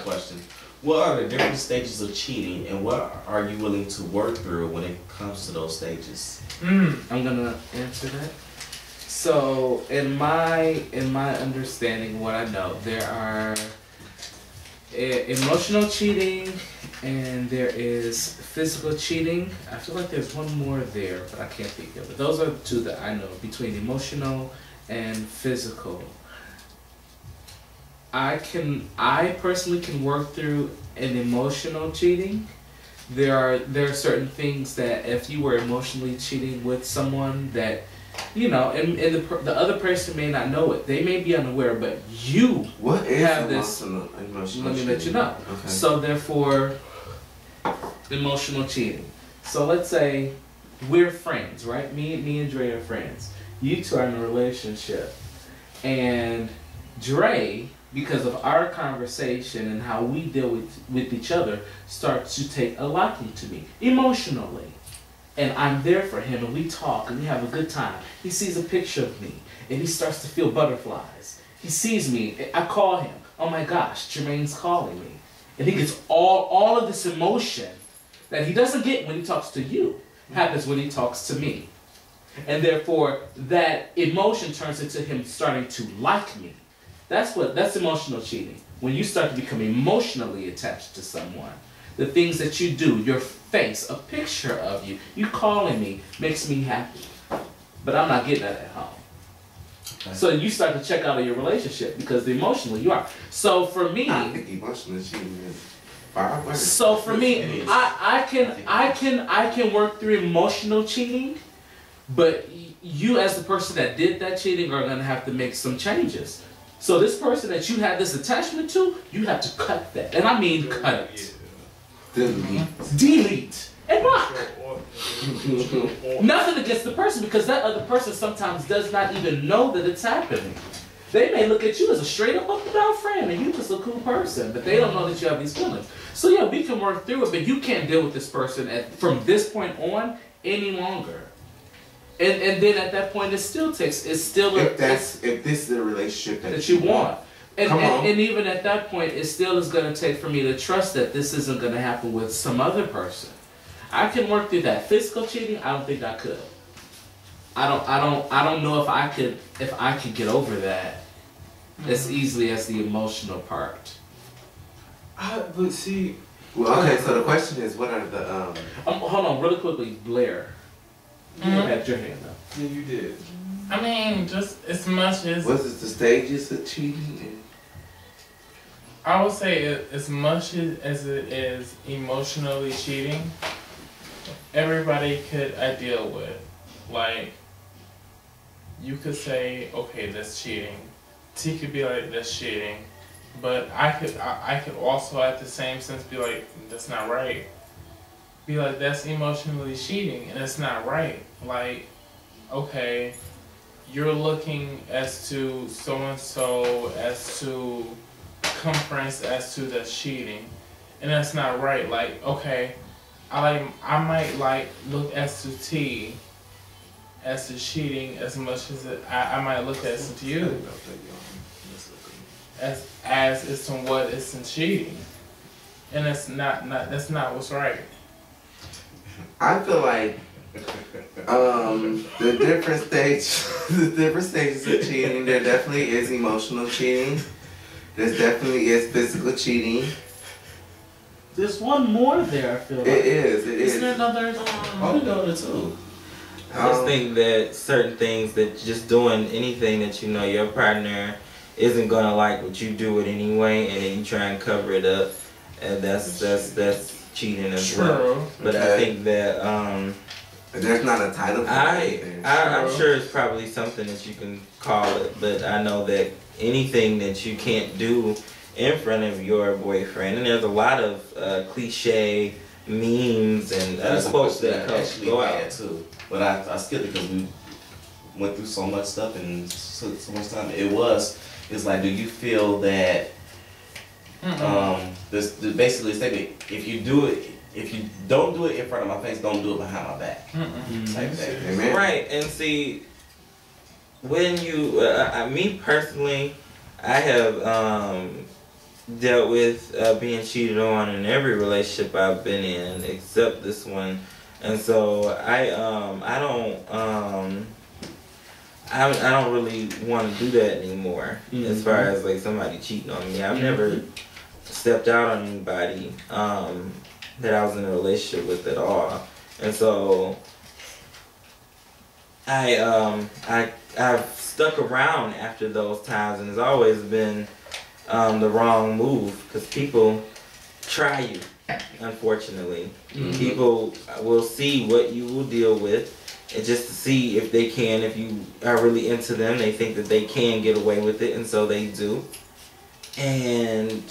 question. What are the different stages of cheating, and what are you willing to work through when it comes to those stages?
I'm gonna answer that. So in my understanding, what I know, there are emotional cheating and there is physical cheating. I feel like there's one more there, but I can't think of it. Those are the two that I know, between emotional and physical. I personally can work through an emotional cheating. There are certain things that if you were emotionally cheating with someone that, you know, and the other person may not know it. They may be unaware, but you
what is
have this.
Emotional
let me let you know.
Okay.
So therefore, emotional cheating. So let's say we're friends, right? Me and Dre are friends. You two are in a relationship, and Dre, because of our conversation and how we deal with each other, starts to take a liking to me emotionally. And I'm there for him, and we talk, and we have a good time. He sees a picture of me, and he starts to feel butterflies. He sees me, I call him. Oh my gosh, Jermaine's calling me. And he gets all of this emotion that he doesn't get when he talks to you, happens when he talks to me. And therefore, that emotion turns into him starting to like me. That's emotional cheating. When you start to become emotionally attached to someone. The things that you do, your face, a picture of you, you calling me makes me happy. But I'm not getting that at home. Okay. So you start to check out of your relationship because emotionally you are. So for me,
I think emotional cheating is far.
So for me, I can work through emotional cheating, but you as the person that did that cheating are gonna have to make some changes. So this person that you had this attachment to, you have to cut that. And I mean cut it. Delete. And block. Nothing against the person, because that other person sometimes does not even know that it's happening. They may look at you as a straight up and down friend and you just a cool person, but they don't know that you have these feelings. So yeah, we can work through it, but you can't deal with this person from this point on any longer. And then at that point, if this is a relationship that you want. And even at that point, it still is going to take for me to trust that this isn't going to happen with some other person. I can work through that. Physical cheating, I don't think I could. I don't know if I could get over that as easily as the emotional part.
But see,
well, okay. So the question is, what are the
hold on, really quickly, Blair. You had your hand up.
Yeah, you did.
I mean, just as much as...
Was it the stages of cheating?
I would say as much as it is emotionally cheating, everybody could deal with. Like, you could say, okay, that's cheating. T could be like, that's cheating. But I could also at the same sense be like, that's not right. Be like, that's emotionally cheating and it's not right. Like, okay, you're looking as to so-and-so as to conference as to the cheating, and that's not right. Like, okay, I might look as to T as to cheating as much as I might look as to you as it's to what is in cheating, and that's not what's right.
I feel like the different stages of cheating. There definitely is emotional cheating. There definitely is physical cheating.
There's one more there, I feel like.
It is.
Isn't there another?
Too.
I just think that certain things that just doing anything that you know your partner isn't gonna like, but you do it anyway, and then you try and cover it up, and that's cheating as well. But I think that
there's not a title for
I'm sure it's probably something that you can call it, but I know that anything that you can't do in front of your boyfriend, and there's a lot of cliche memes and quotes that go out
too. But I skipped it because we went through so much stuff and so much time. It's like, do you feel that this basically a statement, if you don't do it in front of my face, don't do it behind my back. Type thing.
Right, and see, when you, me personally, I have dealt with being cheated on in every relationship I've been in except this one, and so I don't really want to do that anymore. As far as like somebody cheating on me, I've never stepped out on anybody that I was in a relationship with at all, and so I've stuck around after those times, and it's always been the wrong move, because people try you, unfortunately. People will see what you will deal with, and just to see if they can, if you are really into them, they think that they can get away with it, and so they do. And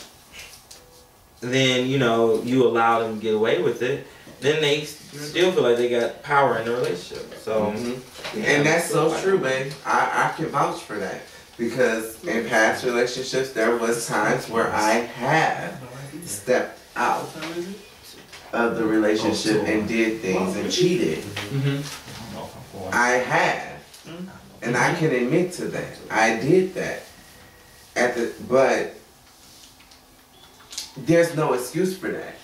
then, you know, you allow them to get away with it, then they still feel like they got power in the relationship. So,
and that's so true, babe. I can vouch for that. Because in past relationships, there was times where I have stepped out of the relationship and did things and cheated. I have. And I can admit to that. I did that. But there's no excuse for that.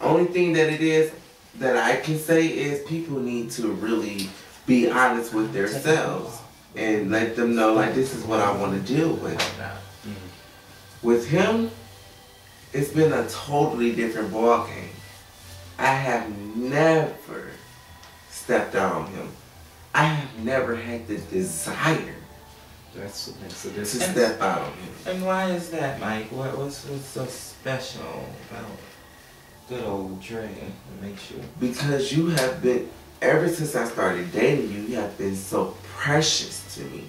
Only thing that it is that I can say is people need to really be honest with themselves and let them know, like, this is what I want to deal with. With him, it's been a totally different ball game. I have never stepped out on him. I have never had the desire to step out on him.
And why is that, Mike? What's so special about good old Dre? Make sure.
Because you have been, ever since I started dating you, you have been so precious to me.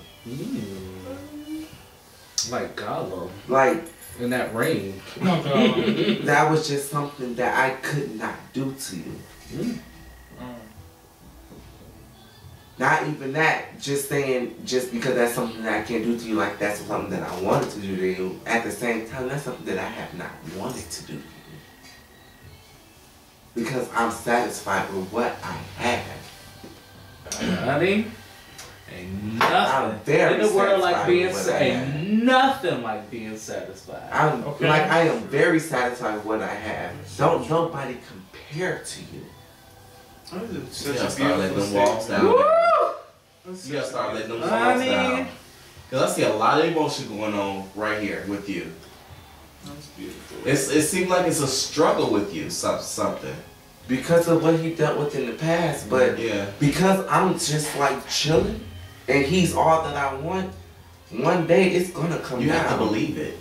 Like Gollum.
Like
in that ring.
That was just something that I could not do to you. Not even that, just saying, just because that's something that I can't do to you, like that's something that I wanted to do to you. At the same time, that's something that I have not wanted to do to you. Because I'm satisfied with what I have.
Honey, ain't nothing
I'm very
in the world like being
ain't
nothing like being satisfied.
I am very satisfied with what I have. Don't nobody compare to you.
You gotta start letting them walls down. You gotta start letting them walls down. Because I see a lot of emotion going on right here with you.
That's beautiful.
It seems like it's a struggle with you, something.
Because of what he dealt with in the past, but because I'm just like chilling, and he's all that I want, one day it's gonna come down.
You have to believe it.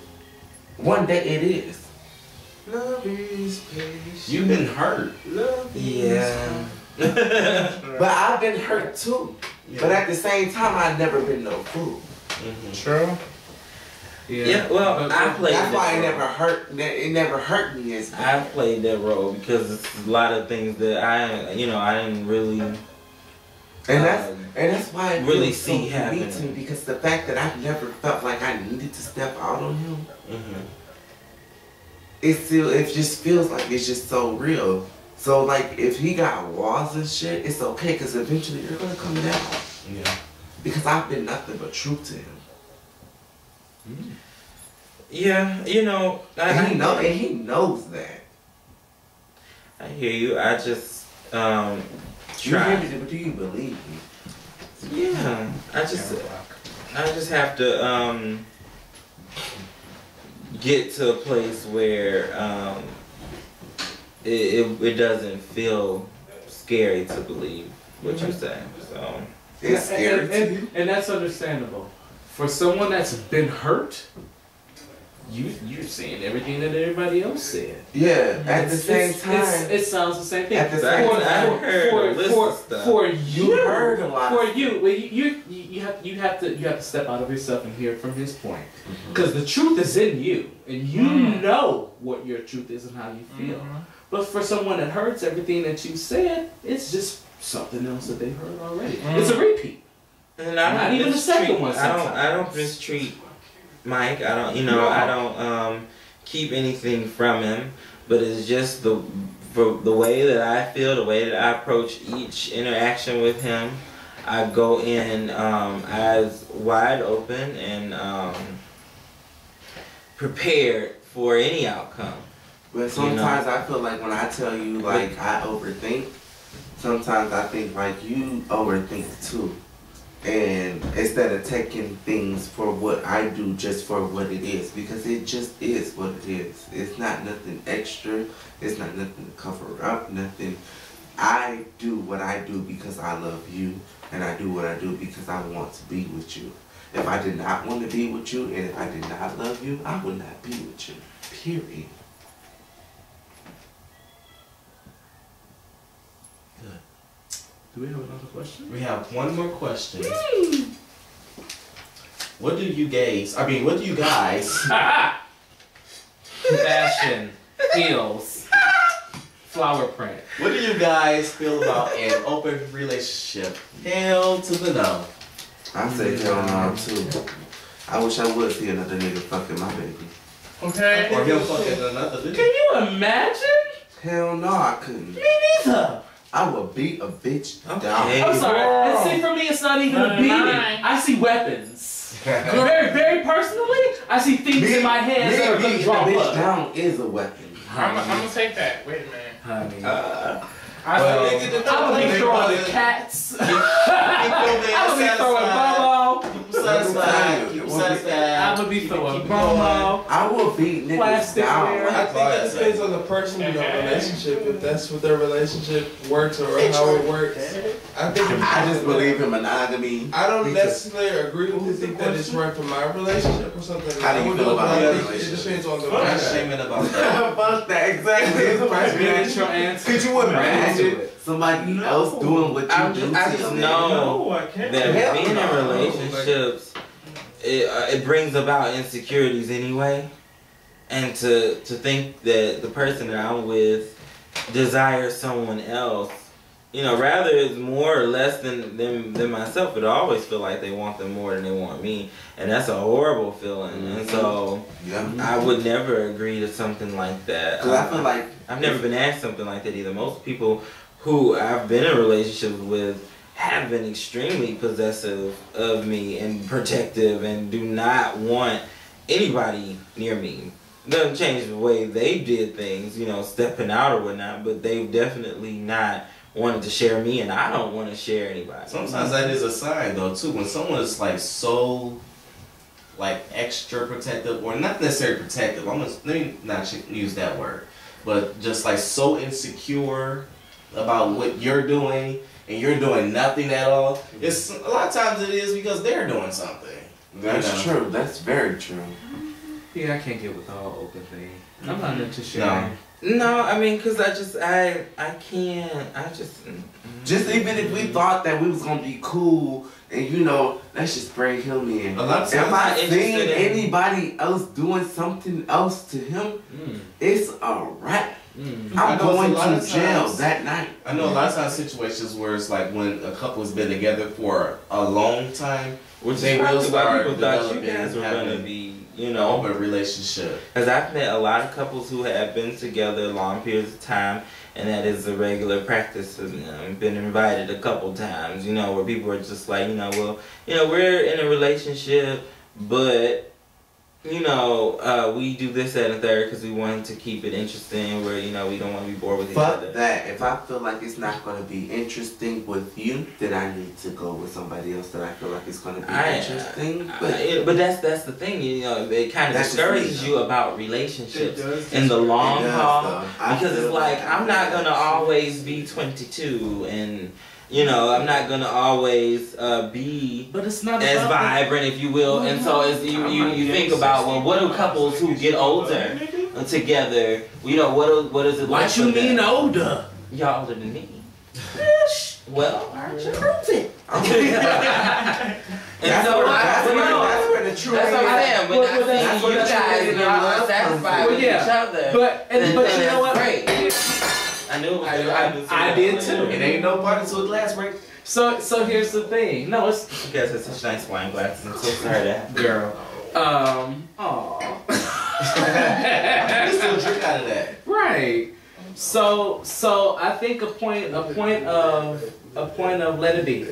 One day it is.
Love is patient.
You've been hurt.
Love
But I've been hurt too. Yeah. But at the same time, I've never been no fool.
True.
Yeah, well, I played.
That's why it never hurt. It never hurt me as bad.
I played that role because it's a lot of things that I didn't really.
And that's why it
really
feels
see
so
happening.
unique to me, because the fact that I've never felt like I needed to step out on him. It just feels like it's just so real. So like if he got walls and shit, it's okay because eventually they're gonna come down.
Yeah.
Because I've been nothing but truth to him.
Yeah,
and he knows that.
I hear you. I just try.
You hear me, but do you believe me?
Yeah, I just have to get to a place where it doesn't feel scary to believe what you're saying. So
it's scary
and that's understandable. For someone that's been hurt, you're saying everything that everybody else said.
Yeah, at the same time,
it sounds the same thing.
At the same time,
for you
heard a lot.
For you have to step out of yourself and hear it from his point, because the truth is in you, and you know what your truth is and how you feel. But for someone that hurts, everything that you said, it's just something else that they heard already. It's a repeat.
And
not even the second one.
I don't mistreat Mike. I don't, I don't keep anything from him. But it's just the way that I feel, the way that I approach each interaction with him. I go in eyes wide open and prepared for any outcome.
But sometimes I feel like when I tell you like I overthink, sometimes I think like you overthink too. And instead of taking things for what I do just for what it is, because it just is what it is. It's not nothing extra. It's not nothing to cover up, nothing. I do what I do because I love you, and I do what I do because I want to be with you. If I did not want to be with you, and if I did not love you, I would not be with you. Period.
Good.
Do we have another question?
We have one more question. What do you guys?
Fashion, heels, flower print.
What do you guys feel about an open relationship? Hell to the no.
I say hell no too. I wish I would see another nigga fucking my baby.
Okay.
Or him fucking another nigga.
Can you imagine?
Hell no, I couldn't.
Me neither.
I would beat a bitch down.
I'm sorry. And see, for me, it's not even a beating. I see weapons. Very, very personally, I see things in my hands that are going to draw
a bitch
blood.
down is a weapon.
I'm gonna take that. Wait a minute.
Honey.
I
would be throwing the cats. I would be throwing Bobo. I would be throwing Bobo.
I will beat niggas
Plastic
down.
wear.
I think that depends on the person in the relationship. If that's what their relationship works or how it works. I
just believe in monogamy.
I don't necessarily agree with it. Think that it's right for my relationship or something.
How do you feel about that
It
relationship?
depends on the
I'm not shaming about that.
Fuck that, exactly. Could you imagine somebody else doing what you do?
I just know that being in relationships, it brings about insecurities anyway. And to think that the person that I'm with desires someone else, you know, rather it's more or less than myself, but I always feel like they want them more than they want me. And that's a horrible feeling. And so I would never agree to something like that.
Because I feel like
I've never been asked something like that either. Most people who I've been in relationships with have been extremely possessive of me and protective and do not want anybody near me. Doesn't change the way they did things, you know, stepping out or whatnot, but they've definitely not wanted to share me, and I don't want to share anybody.
Sometimes that is a sign though too, when someone is like so like extra protective, or not necessarily protective, let me not use that word, but just like so insecure about what you're doing and you're doing nothing at all. It's a lot of times it is because they're doing something.
That's true. That's very true.
Yeah, I can't get with the whole open thing. I'm not into sharing.
No, I mean, cause I can't.
Just even if we thought that we was gonna be cool, and you know, let's just bring him in.
A lot of
if
times
I seen anybody else doing something else to him, it's a wrap. I'm going to jail that night.
I know a lot of times situations where it's like when a couple has been together for a long time,
which
they will start
people thought you
developing
guys were gonna be, you know,
open relationship.
Because I've met a lot of couples who have been together long periods of time, and that is a regular practice. You know, I've been invited a couple times, you know, where people are just like, you know, well, you know, we're in a relationship, but you know, we do this, that, and third because we want to keep it interesting. Where you know we don't want to be bored with each other.
Fuck that. If I feel like it's not going to be interesting with you, then I need to go with somebody else that I feel like it's going to be interesting.
But that's the thing. You know, it kind of discourages you about relationships in the long haul because it's like I'm not gonna always be 22 and. You know, I'm not gonna always be as vibrant, if you will. And so as you think about, well, what do couples who get older together, you know, what is it like?
What you mean older?
Y'all older than me. Well, aren't you? Prove it. And
that's
so
where the true.
That's what I'm saying. When I see you guys, you know, are satisfied with each other.
But you know what?
Great. I knew it was
I did too.
It ain't no party to a glass break.
So here's the thing. No, it's
you guys have such nice wine glasses. I'm so sorry that
girl.
You still drink out of that.
Right. So I think a point of let it be.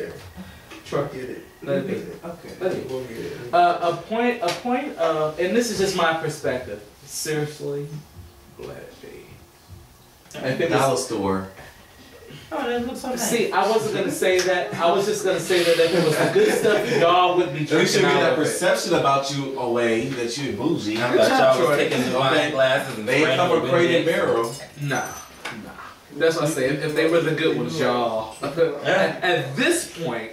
Truck it.
Let it be.
Okay.
Let it be. A point of, and this is just my perspective. Seriously, let it be.
Dollar store.
Oh, that looks so nice. See, I wasn't gonna say that. I was just gonna say that if it was the good stuff, y'all would be drinking.
You should get that perception about you away that you're bougie.
I thought y'all was taking the wine glasses and
they ain't come with Crate and Barrel.
Nah. That's what I say. If they were the good ones, y'all. At this point,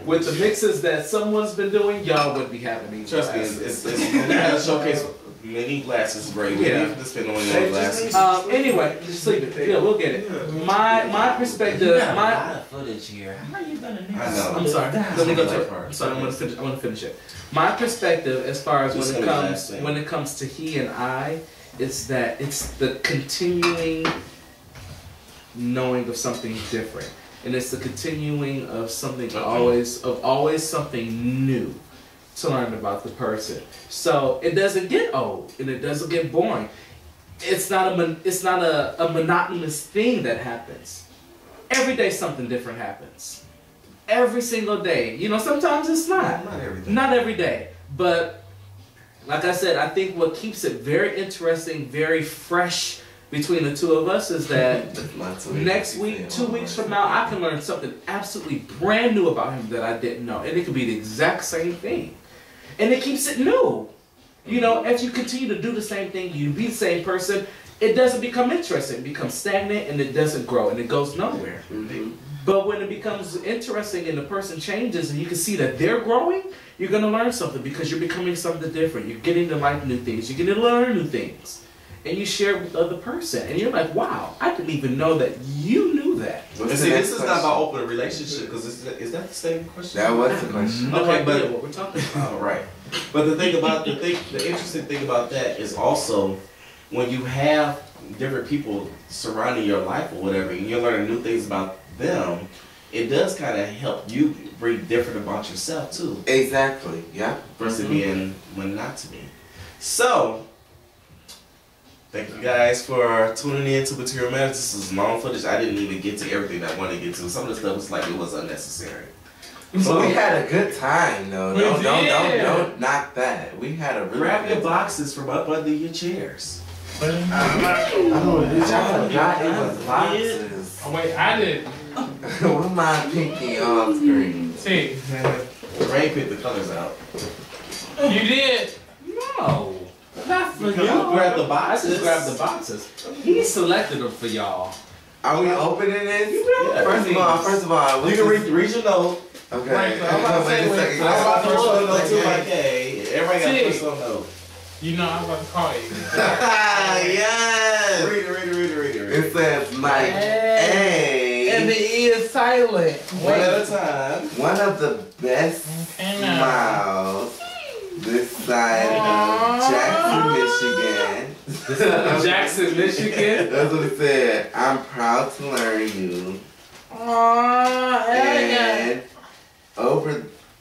with the mixes that someone's been doing, y'all wouldn't be having these.
Trust me, it's gonna showcase many glasses. Great. We need to spend on your glasses.
Anyway, just leave it. Yeah, we'll get it. My perspective.
You got a lot of footage here. How are you gonna do
I know.
I'm sorry. Let me go to it. I'm sorry. I want to finish it. My perspective, as far as when it comes to he and I, is that it's the continuing knowing of something different, and it's the continuing of something always something new to learn about the person. So it doesn't get old and it doesn't get boring. It's not a monotonous thing that happens. Every day something different happens. Every single day. You know, sometimes it's not.
Not every day.
Not every day. But like I said, I think what keeps it very interesting, very fresh between the two of us is that next week, 2 weeks from now, I can learn something absolutely brand new about him that I didn't know. And it could be the exact same thing. And it keeps it new. You know, as you continue to do the same thing, you be the same person, it doesn't become interesting. It becomes stagnant and it doesn't grow and it goes nowhere. But when it becomes interesting and the person changes and you can see that they're growing, you're going to learn something because you're becoming something different. You're getting to like new things. You're getting to learn new things. And you share it with the other person. And you're like, wow, I didn't even know that you knew that.
And see, this is not about open relationship, because is that the same question?
That was the question.
Okay, but
what we're talking about.
All right. But the interesting thing about that is also when you have different people surrounding your life or whatever, and you're learning new things about them, it does kind of help you bring different about yourself too.
Exactly. Yeah.
Versus being monotony. So, thank you guys for tuning in to Matirio Matters. This is long footage. I didn't even get to everything that I wanted to get to. Some of the stuff was like it was unnecessary.
So we had a good time though. Don't knock that. We had a really
grab your
good
boxes from up under your chairs.
I forgot it was boxes.
Oh wait, I did.
With my pinky on screen.
See,
Ray picked the colors out.
you did.
No. Not for
Because
y'all.
you grabbed the boxes.
I just grabbed the boxes. He selected them for y'all.
Are we opening this?
Yeah.
First of all,
You can read your note.
Okay.
Right, so I'm about to say, wait,
I'm about to personal note too, like, hey, everybody got a personal note.
You know I'm about to call you.
Yes! Read it.
It says Mike A.
And the E is silent.
One at a time.
One of the best smiles this side of Jackson, Michigan.
Jackson, Michigan?
That's what it said. I'm proud to learn you. And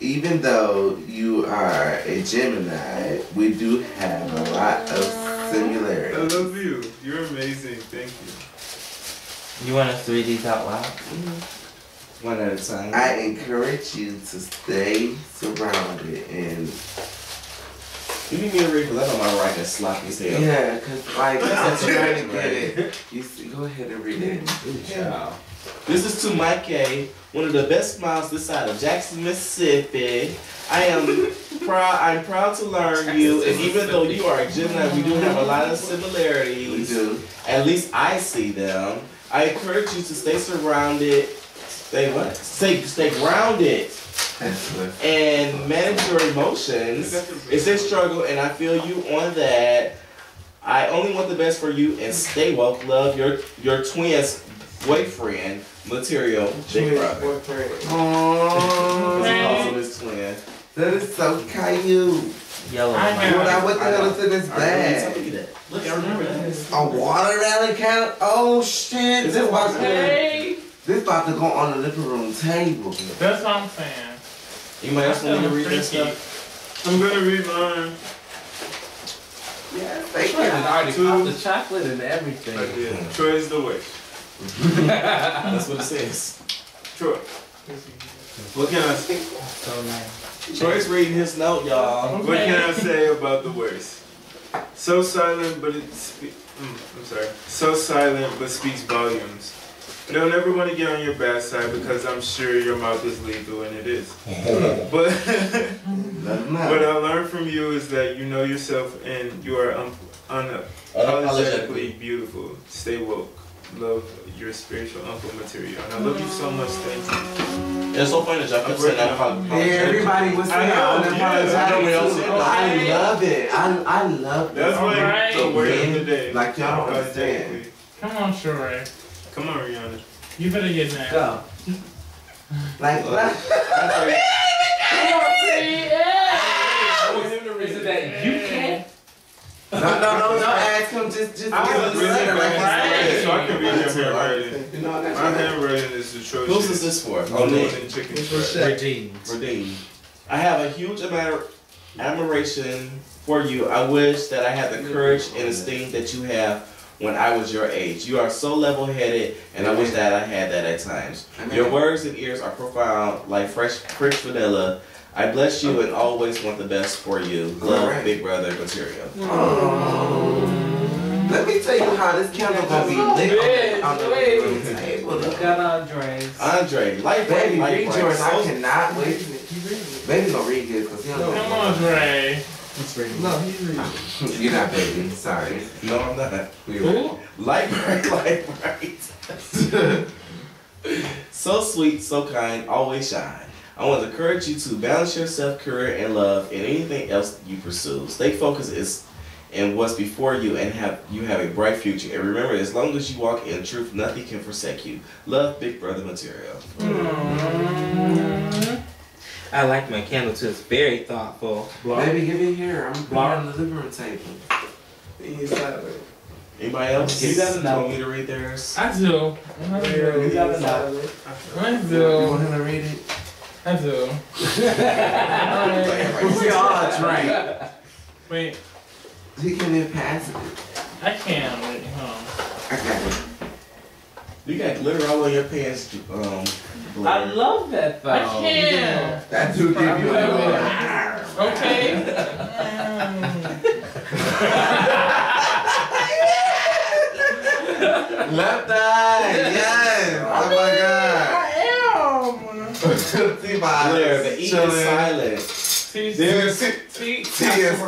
even though you are a Gemini, we do have a lot of similarities.
I love you. You're amazing. Thank you.
You want us to read these out loud?
One at a time.
I encourage you to stay surrounded and...
You need me to read because I know my writing is sloppy as hell.
Yeah, because like, I'm trying to get it. You see, go ahead and read it.
Yeah. This is to Mik'ee, one of the best smiles this side of Jackson, Mississippi. I'm proud to learn you, and even though you are a Gemini, we do have a lot of similarities.
We do.
At least I see them. I encourage you to stay surrounded. Stay grounded. And manage your emotions. It's a struggle, and I feel you on that. I only want the best for you, and stay woke. Love your twin's boyfriend, Matirio, big brother.
Aww.
This is also his twin.
That is so cute.
Yellow.
What the hell is in this bag?
Look, I remember that.
A watermelon count? Oh shit! This about to go on the living room table.
That's what I'm saying.
Anybody else want to read that stuff?
I'm gonna read mine.
Yeah, thank you.
And already popped the chocolate and everything.
I did. Troy is the wish.
That's what it says.
Troy. What can I say?
So nice.
Troy's reading his note, y'all.
What can I say about the worst? So silent, but so silent, but speaks volumes. I don't ever want to get on your bad side because I'm sure your mouth is lethal, and it is. But what I learned from you is that you know yourself and you are unapologetically beautiful. Stay woke. love your spiritual uncle Matirio. And I love you so much. Thank you.
It's so funny that y'all kept saying that.
Everybody was saying unapologetic. I love it. I love it.
That's like the word of the day.
Like y'all don't understand.
Come on, Sheree.
Come on, Rihanna.
You better get mad.
Go.
Like what?
Is it that you can't?
No, ask him, just give us a letter like he said.
So I can read your handwriting. My handwriting is atrocious.
Who's is this for?
Redeem.
I have a huge amount of admiration for you. I wish that I had the courage and esteem that you have when I was your age. You are so level-headed, and I wish that I had that at times. Your words and ears are profound, like fresh vanilla. I bless you and always want the best for you. Love, Big Brother Matirio.
Let me tell you how this candle gonna be lit on the room table.
Look at Andres.
Andre, like
baby,
read
yours. I cannot wait. Baby's gonna read his because he don't know.
Come on, Dre.
He's reading. No, he's reading.
You're not baby. Sorry.
No, I'm not.
Who?
Like right. So sweet, so kind, always shine. I want to encourage you to balance yourself, career, and love, and anything else you pursue. Stay focused in what's before you, and you have a bright future. And remember, as long as you walk in truth, nothing can forsake you. Love, Big Brother Matirio.
I like my candle too. It's very thoughtful.
Baby, give it here. I'm blowing the living room table.
Anybody else?
You gotta know.
Want me to read theirs?
I do.
You gotta know.
I do.
You want him to read it?
I do.
We all drank.
Wait.
He can't even pass it.
I can't. Wait, hold on.
I got it.
You got glitter all on your pants, Blair.
I love that though.
I can't.
That dude gave you a
Okay.
Left eye. Yes. Oh my God.
Blair, the E is silent.
T is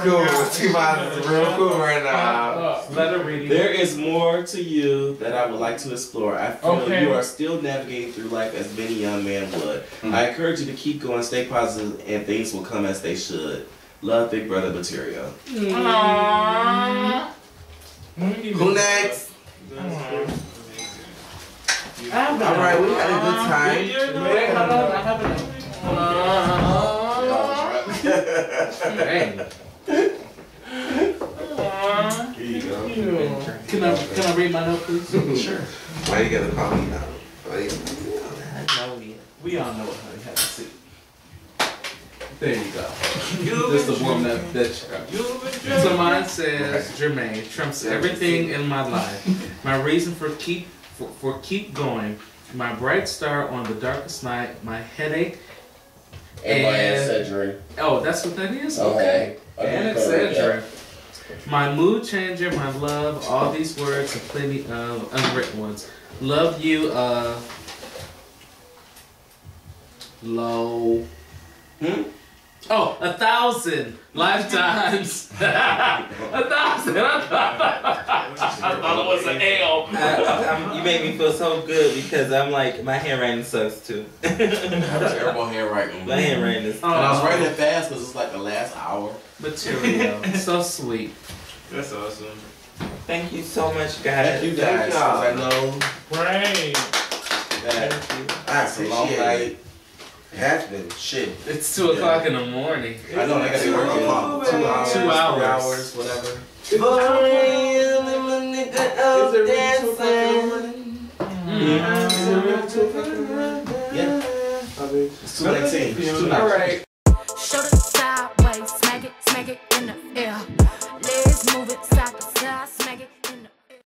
cool. T-Boz is real cool right now.
Letter reading.
There is more to you that I would like to explore. I feel you are still navigating through life as many young men would. I encourage you to keep going, stay positive, and things will come as they should. Love, Big Brother Matirio.
Who next? Alright, we had a good time.
Wait, hold on. I have
Here you go.
Can I read my note, please?
Sure.
Why you gotta call me now?
We all know what honey has to see. There you go. This is the one that So mine says, Jermaine trumps everything in my life. My reason for keep going. My bright star on the darkest night. My headache.
And
oh, that's what that is? Okay. And Excedrin. My mood changer, my love, all these words and plenty of unwritten ones. Love you, low. Oh, 1,000 lifetimes. 1,000. I thought it was an L.
You make me feel so good because I'm like, my handwriting sucks too.
Terrible handwriting.
My handwriting is.
And I was writing it fast because it's like the last hour.
Material. So sweet.
That's awesome.
Thank you so much, guys.
Thank you guys. Because I know
Right.
that it's a long night.
It has been. Shit.
It's 2 o'clock in the morning.
I know I got to work in 2 hours, whatever.
Is it really 2 o'clock in the morning?
Yeah. It's 2:19.
All right.